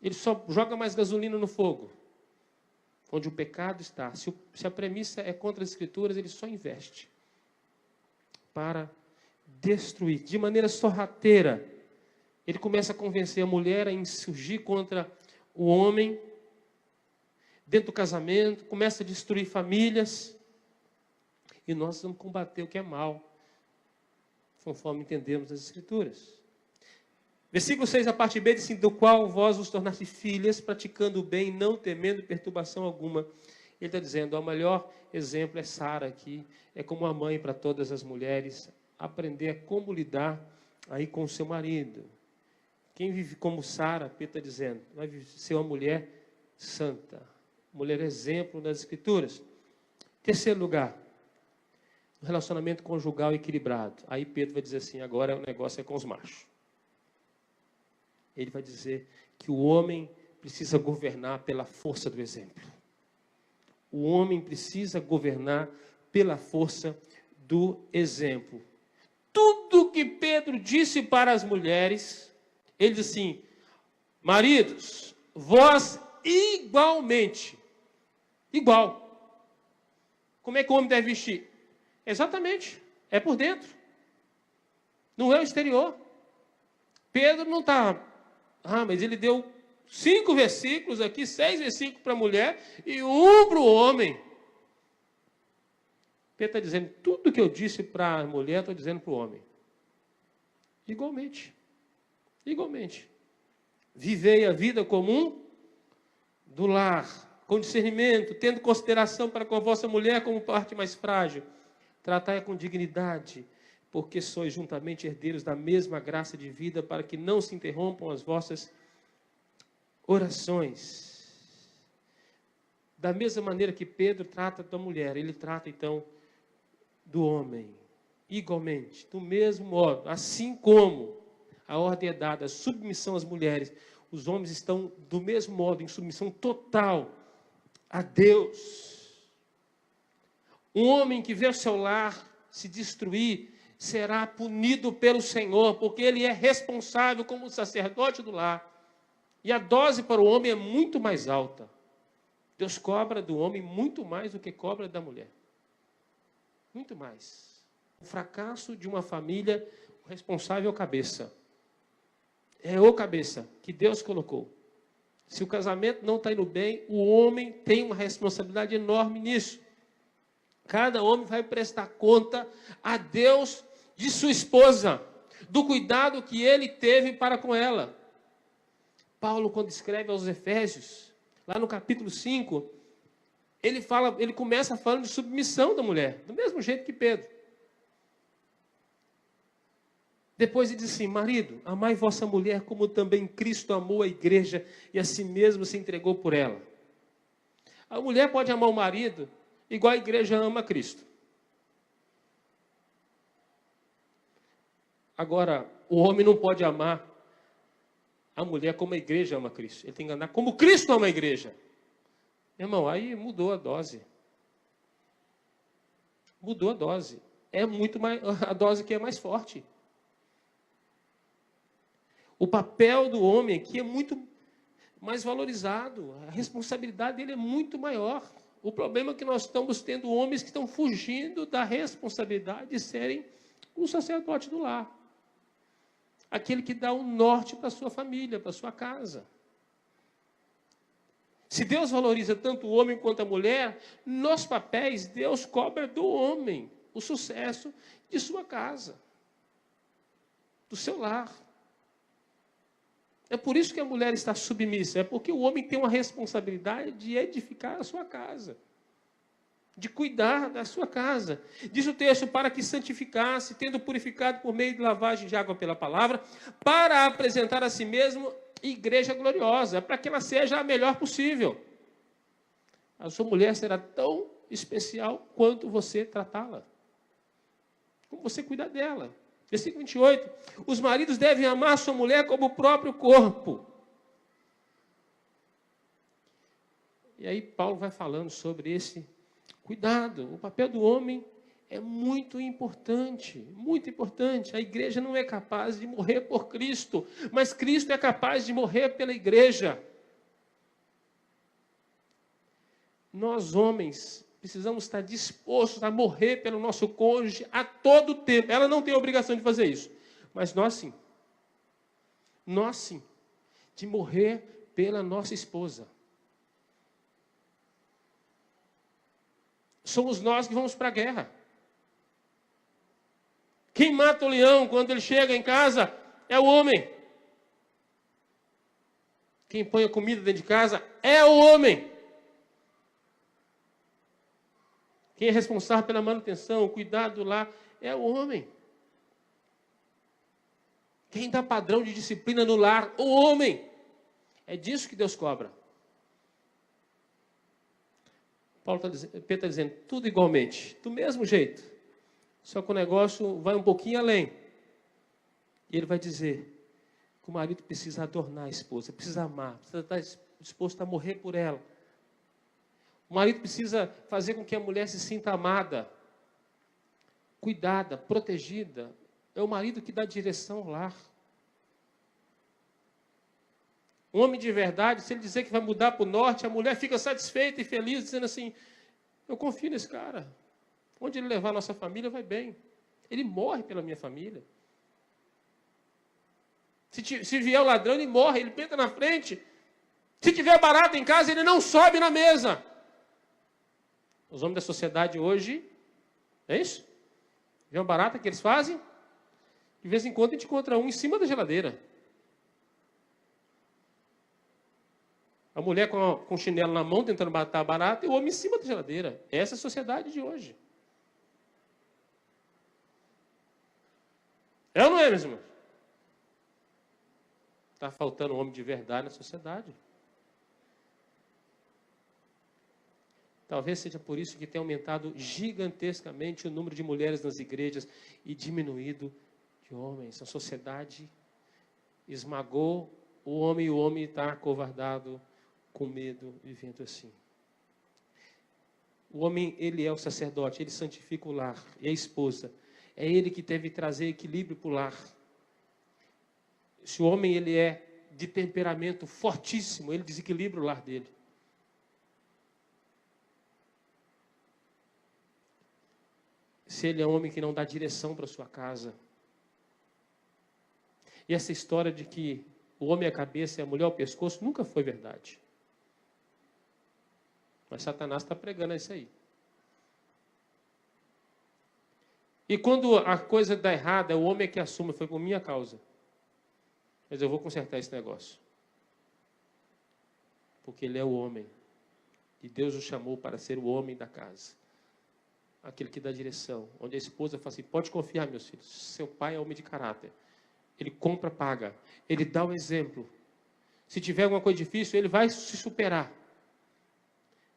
Ele só joga mais gasolina no fogo. Onde o pecado está. Se a premissa é contra as Escrituras, ele só investe para destruir. De maneira sorrateira, ele começa a convencer a mulher a insurgir contra o homem, dentro do casamento, começa a destruir famílias. E nós vamos combater o que é mal, conforme entendemos as Escrituras. Versículo 6, a parte B, diz assim, do qual vós vos tornaste filhas, praticando o bem, não temendo perturbação alguma. Ele está dizendo, o melhor exemplo é Sara aqui, é como uma mãe para todas as mulheres, aprender a como lidar aí com o seu marido. Quem vive como Sara, Pedro está dizendo, vai ser uma mulher santa, mulher exemplo nas Escrituras. Terceiro lugar, um relacionamento conjugal equilibrado. Aí Pedro vai dizer assim, agora o negócio é com os machos. Ele vai dizer que o homem precisa governar pela força do exemplo. O homem precisa governar pela força do exemplo. Tudo que Pedro disse para as mulheres, ele diz assim, maridos, vós igualmente, igual. Como é que o homem deve vestir? Exatamente, é por dentro. Não é o exterior. Pedro não está... mas ele deu 5 versículos aqui, 6 versículos para a mulher e 1 para o homem. Pedro está dizendo, tudo que eu disse para a mulher, estou dizendo para o homem. Igualmente. Igualmente. Vivei a vida comum do lar, com discernimento, tendo consideração para com a vossa mulher como parte mais frágil. Tratai-a com dignidade, porque sois juntamente herdeiros da mesma graça de vida, para que não se interrompam as vossas orações. Da mesma maneira que Pedro trata da mulher, ele trata então do homem, igualmente, do mesmo modo, assim como a ordem é dada, a submissão às mulheres, os homens estão do mesmo modo, em submissão total a Deus. Um homem que vê o seu lar se destruir, será punido pelo Senhor, porque ele é responsável como sacerdote do lar. E a dose para o homem é muito mais alta. Deus cobra do homem muito mais do que cobra da mulher. Muito mais. O fracasso de uma família, o responsável é o cabeça. É o cabeça que Deus colocou. Se o casamento não está indo bem, o homem tem uma responsabilidade enorme nisso. Cada homem vai prestar conta a Deus de sua esposa, do cuidado que ele teve para com ela. Paulo, quando escreve aos Efésios, lá no capítulo 5, ele começa falando de submissão da mulher, do mesmo jeito que Pedro. Depois ele diz assim: marido, amai vossa mulher como também Cristo amou a igreja e a si mesmo se entregou por ela. A mulher pode amar o marido igual a igreja ama Cristo. Agora, o homem não pode amar a mulher como a igreja ama Cristo. Ele tem que andar como Cristo ama a igreja. Irmão, aí mudou a dose. Mudou a dose. É muito mais, a dose que é mais forte. O papel do homem aqui é muito mais valorizado. A responsabilidade dele é muito maior. O problema é que nós estamos tendo homens que estão fugindo da responsabilidade de serem o sacerdote do lar. Aquele que dá o norte para a sua família, para a sua casa. Se Deus valoriza tanto o homem quanto a mulher, nos papéis Deus cobra do homem o sucesso de sua casa, do seu lar. É por isso que a mulher está submissa, é porque o homem tem uma responsabilidade de edificar a sua casa, de cuidar da sua casa. Diz o texto: para que santificasse, tendo purificado por meio de lavagem de água pela palavra, para apresentar a si mesmo igreja gloriosa, para que ela seja a melhor possível. A sua mulher será tão especial quanto você tratá-la, como você cuidar dela. Versículo 28. Os maridos devem amar a sua mulher como o próprio corpo. E aí Paulo vai falando sobre esse cuidado. O papel do homem é muito importante, muito importante. A igreja não é capaz de morrer por Cristo, mas Cristo é capaz de morrer pela igreja. Nós, homens, precisamos estar dispostos a morrer pelo nosso cônjuge a todo tempo. Ela não tem a obrigação de fazer isso, mas nós sim. Nós sim, de morrer pela nossa esposa. Somos nós que vamos para a guerra. Quem mata o leão quando ele chega em casa é o homem. Quem põe a comida dentro de casa é o homem. Quem é responsável pela manutenção, o cuidado lá, é o homem. Quem dá padrão de disciplina no lar, o homem. É disso que Deus cobra. Pedro está dizendo, tudo igualmente, do mesmo jeito. Só que o negócio vai um pouquinho além. E ele vai dizer que o marido precisa adornar a esposa, precisa amar, precisa estar disposto a morrer por ela. O marido precisa fazer com que a mulher se sinta amada, cuidada, protegida. É o marido que dá direção ao lar. Um homem de verdade, se ele dizer que vai mudar para o norte, a mulher fica satisfeita e feliz, dizendo assim, eu confio nesse cara. Onde ele levar a nossa família, vai bem. Ele morre pela minha família. Se vier o ladrão, ele morre, ele penta na frente. Se tiver barato em casa, ele não sobe na mesa. Os homens da sociedade hoje, é isso? Vê uma barata que eles fazem? De vez em quando a gente encontra um em cima da geladeira. A mulher com o chinelo na mão tentando matar a barata e o homem em cima da geladeira. Essa é a sociedade de hoje. É ou não é, meus irmãos? Está faltando um homem de verdade na sociedade. Talvez seja por isso que tem aumentado gigantescamente o número de mulheres nas igrejas e diminuído de homens. A sociedade esmagou o homem está acovardado, com medo, vivendo assim. O homem, ele é o sacerdote, ele santifica o lar, e a esposa. É ele que deve trazer equilíbrio para o lar. Se o homem ele é de temperamento fortíssimo, ele desequilibra o lar dele. se ele é um homem que não dá direção para sua casa. E essa história de que o homem é a cabeça e a mulher é o pescoço nunca foi verdade. Mas Satanás está pregando isso aí. E quando a coisa dá errada, é o homem que assume, foi por minha causa. Mas eu vou consertar esse negócio. Porque ele é o homem. E Deus o chamou para ser o homem da casa. Aquele que dá direção. Onde a esposa fala assim, pode confiar, meus filhos. Seu pai é homem de caráter. Ele compra, paga. Ele dá o exemplo. Se tiver alguma coisa difícil, ele vai se superar.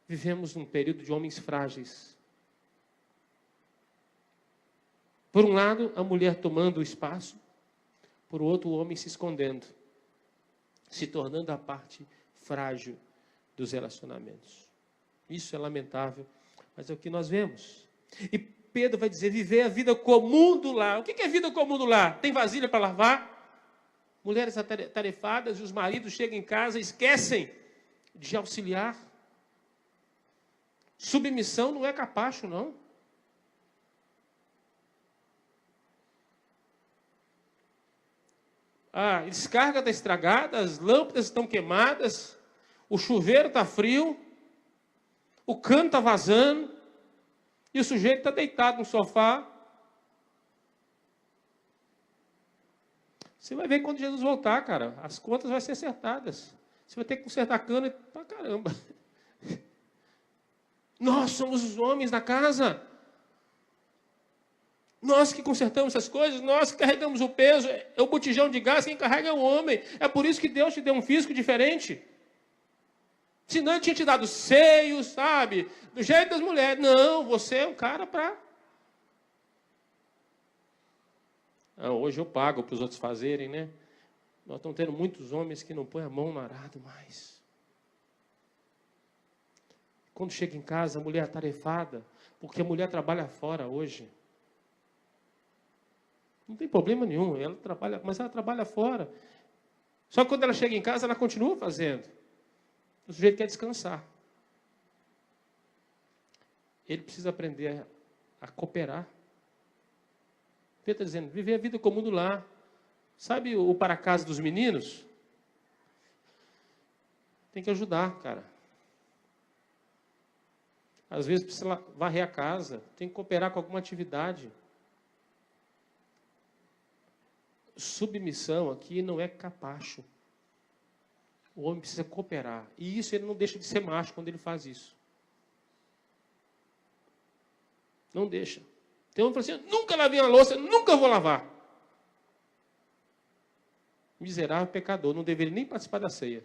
Vivemos num período de homens frágeis. Por um lado, a mulher tomando o espaço. Por outro, o homem se escondendo. Se tornando a parte frágil dos relacionamentos. Isso é lamentável, mas é o que nós vemos. E Pedro vai dizer, viver a vida comum do lar. O que é vida comum do lar? Tem vasilha para lavar? Mulheres atarefadas e os maridos chegam em casa e esquecem de auxiliar. Submissão não é capacho, não. A descarga está estragada, as lâmpadas estão queimadas, o chuveiro está frio, o cano está vazando, e o sujeito está deitado no sofá. Você vai ver quando Jesus voltar, cara, as contas vão ser acertadas. Você vai ter que consertar cano pra caramba. Nós somos os homens da casa. Nós que consertamos essas coisas, nós que carregamos o peso, é o botijão de gás, quem carrega é o homem. É por isso que Deus te deu um físico diferente. Senão ele tinha te dado seios, sabe? Do jeito das mulheres. Não, você é um cara para... hoje eu pago para os outros fazerem, né? Nós estamos tendo muitos homens que não põem a mão no arado mais. Quando chega em casa, a mulher é atarefada, porque a mulher trabalha fora hoje. Não tem problema nenhum, ela trabalha, mas ela trabalha fora. Só que quando ela chega em casa, ela continua fazendo. O sujeito quer descansar. Ele precisa aprender a cooperar. Pedro está dizendo, viver a vida comum do lar. Sabe o para casa dos meninos? Tem que ajudar, cara. Às vezes precisa varrer a casa, tem que cooperar com alguma atividade. Submissão aqui não é capacho. O homem precisa cooperar. E isso ele não deixa de ser macho quando ele faz isso. Não deixa. Tem um que fala assim, nunca lavei uma louça, nunca vou lavar. Miserável pecador, não deveria nem participar da ceia.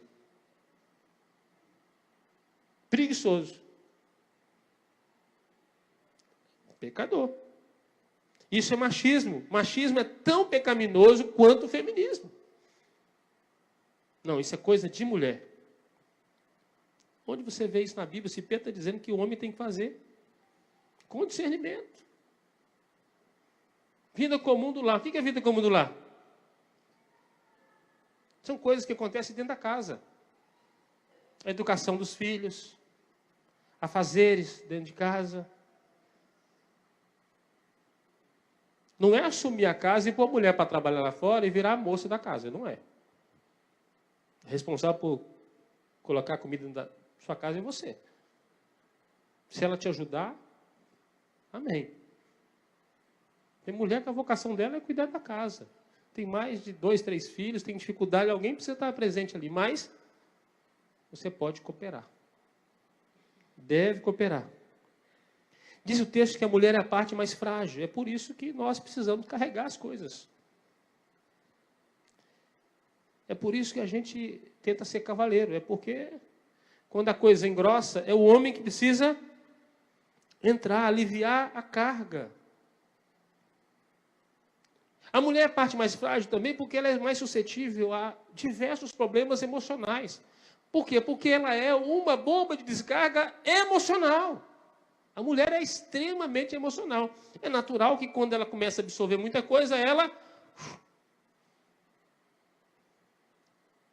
Preguiçoso. Pecador. Isso é machismo. Machismo é tão pecaminoso quanto o feminismo. Não, isso é coisa de mulher. Onde você vê isso na Bíblia? Se Pedro está dizendo que o homem tem que fazer com discernimento. Vida comum do lar. O que é vida comum do lar? São coisas que acontecem dentro da casa. A educação dos filhos, afazeres dentro de casa. Não é assumir a casa e pôr a mulher para trabalhar lá fora e virar a moça da casa. Não é. Responsável por colocar comida na sua casa é você. Se ela te ajudar, amém. Tem mulher que a vocação dela é cuidar da casa. Tem mais de 2, 3 filhos, tem dificuldade, alguém precisa estar presente ali. Mas você pode cooperar. Deve cooperar. Diz o texto que a mulher é a parte mais frágil. É por isso que nós precisamos carregar as coisas. É por isso que a gente tenta ser cavaleiro. É porque quando a coisa engrossa, é o homem que precisa entrar, aliviar a carga. A mulher é a parte mais frágil também porque ela é mais suscetível a diversos problemas emocionais. Por quê? Porque ela é uma bomba de descarga emocional. A mulher é extremamente emocional. É natural que quando ela começa a absorver muita coisa, ela...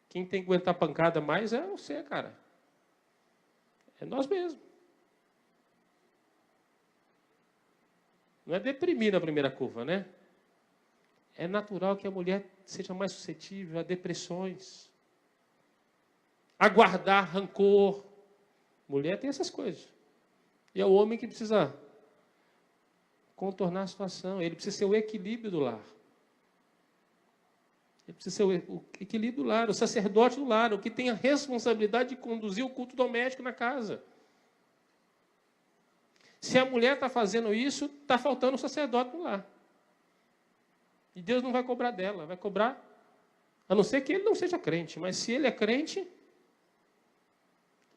Quem tem que aguentar pancada mais é você, cara. É nós mesmos. Não é deprimir na primeira curva, né? É natural que a mulher seja mais suscetível a depressões, a guardar rancor. Mulher tem essas coisas. E é o homem que precisa contornar a situação. Ele precisa ser o equilíbrio do lar. Ele precisa ser o equilíbrio do lar, o sacerdote do lar, o que tem a responsabilidade de conduzir o culto doméstico na casa. Se a mulher está fazendo isso, está faltando o sacerdote no lar. E Deus não vai cobrar dela, vai cobrar, a não ser que ele não seja crente, mas se ele é crente,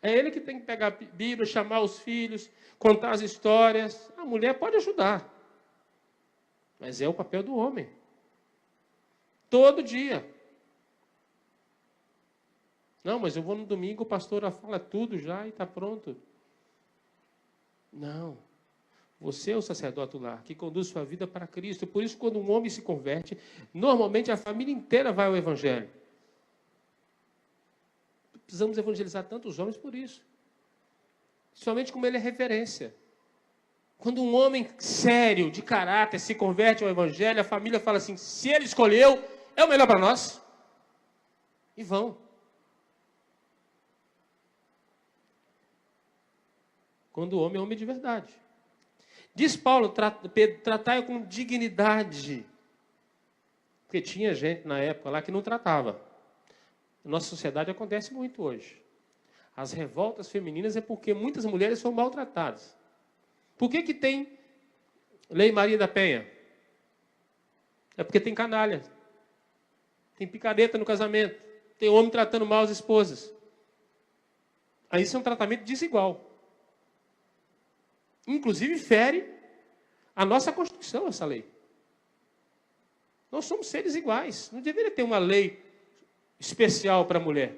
é ele que tem que pegar a Bíblia, chamar os filhos, contar as histórias. A mulher pode ajudar, mas é o papel do homem. Todo dia. Não, mas eu vou no domingo, o pastor fala tudo já e está pronto. Não. Você é o sacerdote do lar, que conduz sua vida para Cristo. Por isso, quando um homem se converte, normalmente a família inteira vai ao Evangelho. Precisamos evangelizar tantos homens por isso. Somente como ele é referência. Quando um homem sério, de caráter, se converte ao Evangelho, a família fala assim, se ele escolheu, é o melhor para nós. E vão. Quando o homem é homem de verdade. Diz Paulo, tratai com dignidade. Porque tinha gente na época lá que não tratava. Na nossa sociedade acontece muito hoje. As revoltas femininas é porque muitas mulheres são maltratadas. Por que tem Lei Maria da Penha? É porque tem canalha. Tem picareta no casamento. Tem homem tratando mal as esposas. Aí isso é um tratamento desigual. Inclusive fere a nossa Constituição, essa lei. Nós somos seres iguais. Não deveria ter uma lei especial para a mulher.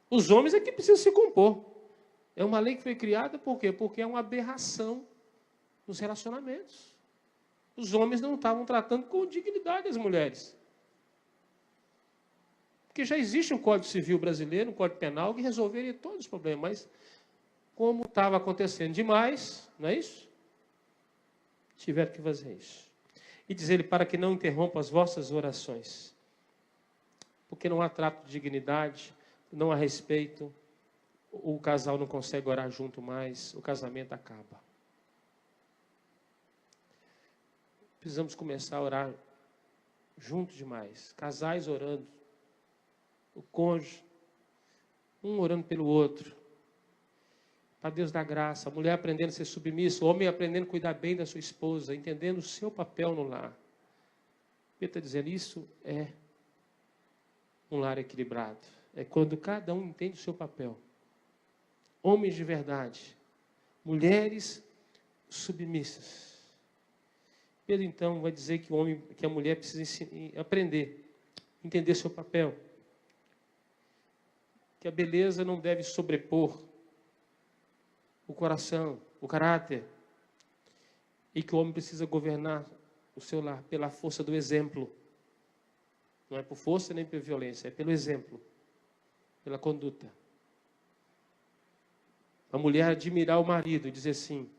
Os homens é que precisam se compor. É uma lei que foi criada por quê? Porque é uma aberração nos relacionamentos. Os homens não estavam tratando com dignidade as mulheres. Porque já existe um Código Civil brasileiro, um Código Penal, que resolveria todos os problemas. Mas, como estava acontecendo demais, não é isso? Tiveram que fazer isso. E diz ele, para que não interrompam as vossas orações. Porque não há trato de dignidade, não há respeito, o casal não consegue orar junto mais, o casamento acaba. Precisamos começar a orar junto demais. Casais orando, o cônjuge, um orando pelo outro. Para Deus dar graça, a mulher aprendendo a ser submissa, o homem aprendendo a cuidar bem da sua esposa, entendendo o seu papel no lar. Ele está dizendo, isso é um lar equilibrado. É quando cada um entende o seu papel. Homens de verdade, mulheres submissas. Pedro então vai dizer que o homem, que a mulher precisa aprender, entender seu papel. Que a beleza não deve sobrepor o coração, o caráter. E que o homem precisa governar o seu lar pela força do exemplo. Não é por força nem por violência, é pelo exemplo, pela conduta. A mulher admirar o marido e dizer assim,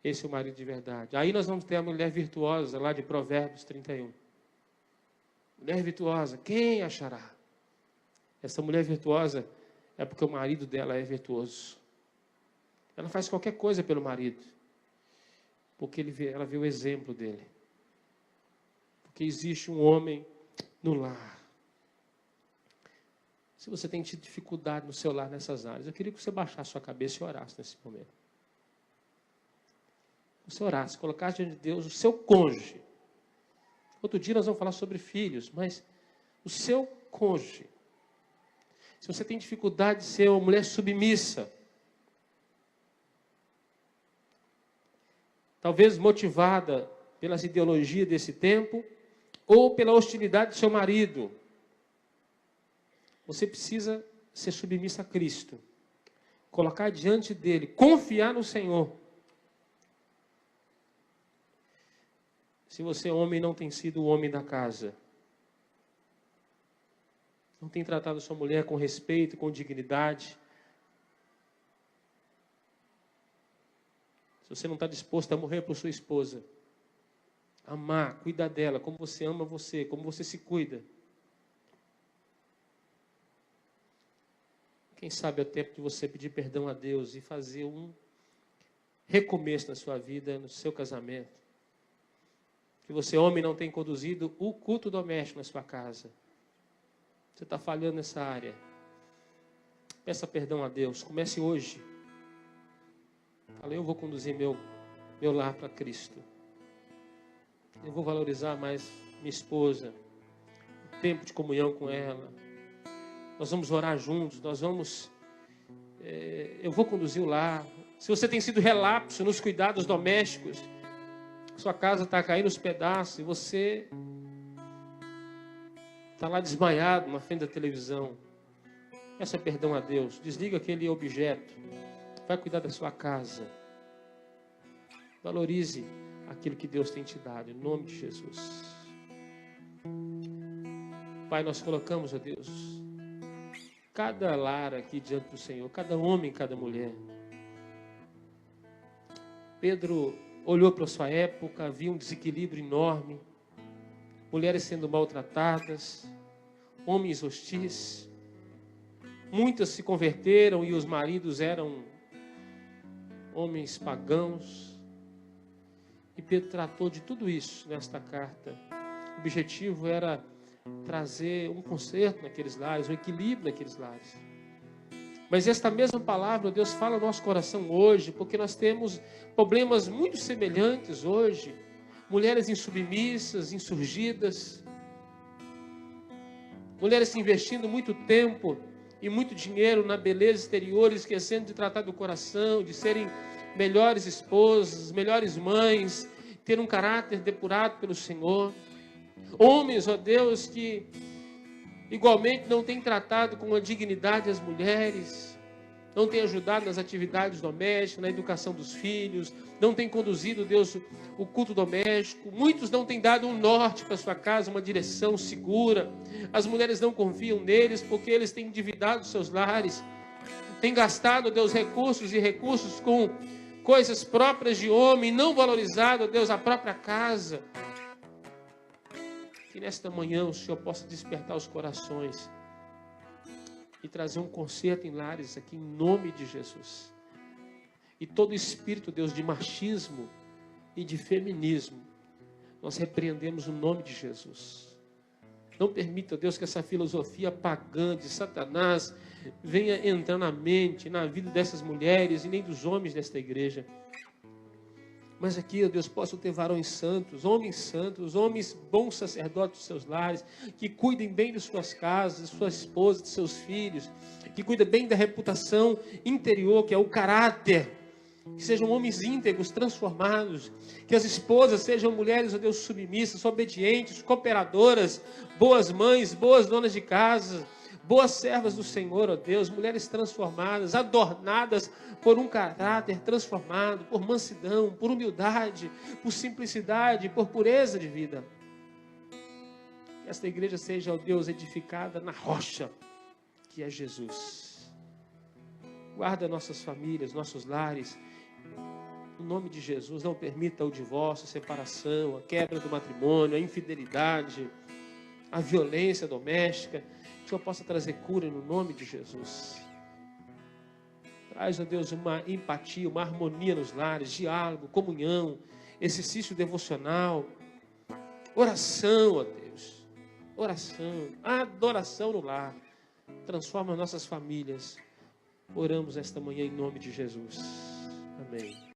esse é o marido de verdade. Aí nós vamos ter a mulher virtuosa lá de Provérbios 31. Mulher virtuosa, quem achará? Essa mulher virtuosa é porque o marido dela é virtuoso. Ela faz qualquer coisa pelo marido. Porque ela vê o exemplo dele. Porque existe um homem no lar. Se você tem tido dificuldade no seu lar nessas áreas, eu queria que você baixasse sua cabeça e orasse nesse momento. Você orasse, colocasse diante de Deus o seu cônjuge. Outro dia nós vamos falar sobre filhos, mas o seu cônjuge. Se você tem dificuldade de ser uma mulher submissa, talvez motivada pelas ideologias desse tempo, ou pela hostilidade do seu marido, você precisa ser submissa a Cristo. Colocar diante dele, confiar no Senhor. Se você, homem, não tem sido o homem da casa, não tem tratado sua mulher com respeito, com dignidade, Se você não está disposto a morrer por sua esposa, amar, cuidar dela, como você ama você, como você se cuida. Quem sabe é o tempo de você pedir perdão a Deus e fazer um recomeço na sua vida, no seu casamento. Que você, homem, não tem conduzido o culto doméstico na sua casa. Você está falhando nessa área. Peça perdão a Deus. Comece hoje. Fala, eu vou conduzir meu lar para Cristo. Eu vou valorizar mais minha esposa. O tempo de comunhão com ela. Nós vamos orar juntos. Eu vou conduzir o lar. Se você tem sido relapso nos cuidados domésticos, sua casa está caindo aos pedaços e você está lá desmaiado na frente da televisão. Peça perdão a Deus. Desliga aquele objeto. Vai cuidar da sua casa. Valorize aquilo que Deus tem te dado, em nome de Jesus. Pai, nós colocamos, ó Deus, cada lar aqui diante do Senhor, cada homem, cada mulher. Pedro olhou para a sua época, havia um desequilíbrio enorme, mulheres sendo maltratadas, homens hostis. Muitas se converteram e os maridos eram homens pagãos. E Pedro tratou de tudo isso nesta carta. O objetivo era trazer um conserto naqueles lares, um equilíbrio naqueles lares. Mas esta mesma palavra, Deus fala no nosso coração hoje, porque nós temos problemas muito semelhantes hoje. Mulheres insubmissas, insurgidas. Mulheres investindo muito tempo e muito dinheiro na beleza exterior, esquecendo de tratar do coração, de serem melhores esposas, melhores mães, ter um caráter depurado pelo Senhor. Homens, ó Deus, que igualmente não têm tratado com a dignidade as mulheres, não têm ajudado nas atividades domésticas, na educação dos filhos, não têm conduzido, Deus, o culto doméstico. Muitos não têm dado um norte para sua casa, uma direção segura. As mulheres não confiam neles porque eles têm endividado seus lares, têm gastado, Deus, recursos com coisas próprias de homem, não valorizado, Deus, a própria casa. Que nesta manhã o Senhor possa despertar os corações e trazer um conserto em lares aqui, em nome de Jesus. E todo espírito, Deus, de machismo e de feminismo, nós repreendemos no nome de Jesus. Não permita, Deus, que essa filosofia pagã de Satanás venha entrar na mente, na vida dessas mulheres e nem dos homens desta igreja. Mas aqui, ó Deus, possam ter varões santos, homens bons sacerdotes dos seus lares, que cuidem bem de suas casas, de suas esposas, de seus filhos, que cuidem bem da reputação interior, que é o caráter, que sejam homens íntegros, transformados, que as esposas sejam mulheres, ó Deus, submissas, obedientes, cooperadoras, boas mães, boas donas de casa, boas servas do Senhor, ó Deus, mulheres transformadas, adornadas por um caráter transformado, por mansidão, por humildade, por simplicidade, por pureza de vida. Que esta igreja seja, ó Deus, edificada na rocha, que é Jesus. Guarda nossas famílias, nossos lares. No nome de Jesus, não permita o divórcio, a separação, a quebra do matrimônio, a infidelidade, a violência doméstica. Que o Senhor possa trazer cura no nome de Jesus. Traz, ó Deus, uma empatia, uma harmonia nos lares, diálogo, comunhão, exercício devocional, oração, ó Deus, oração, adoração no lar. Transforma nossas famílias. Oramos esta manhã em nome de Jesus. Amém.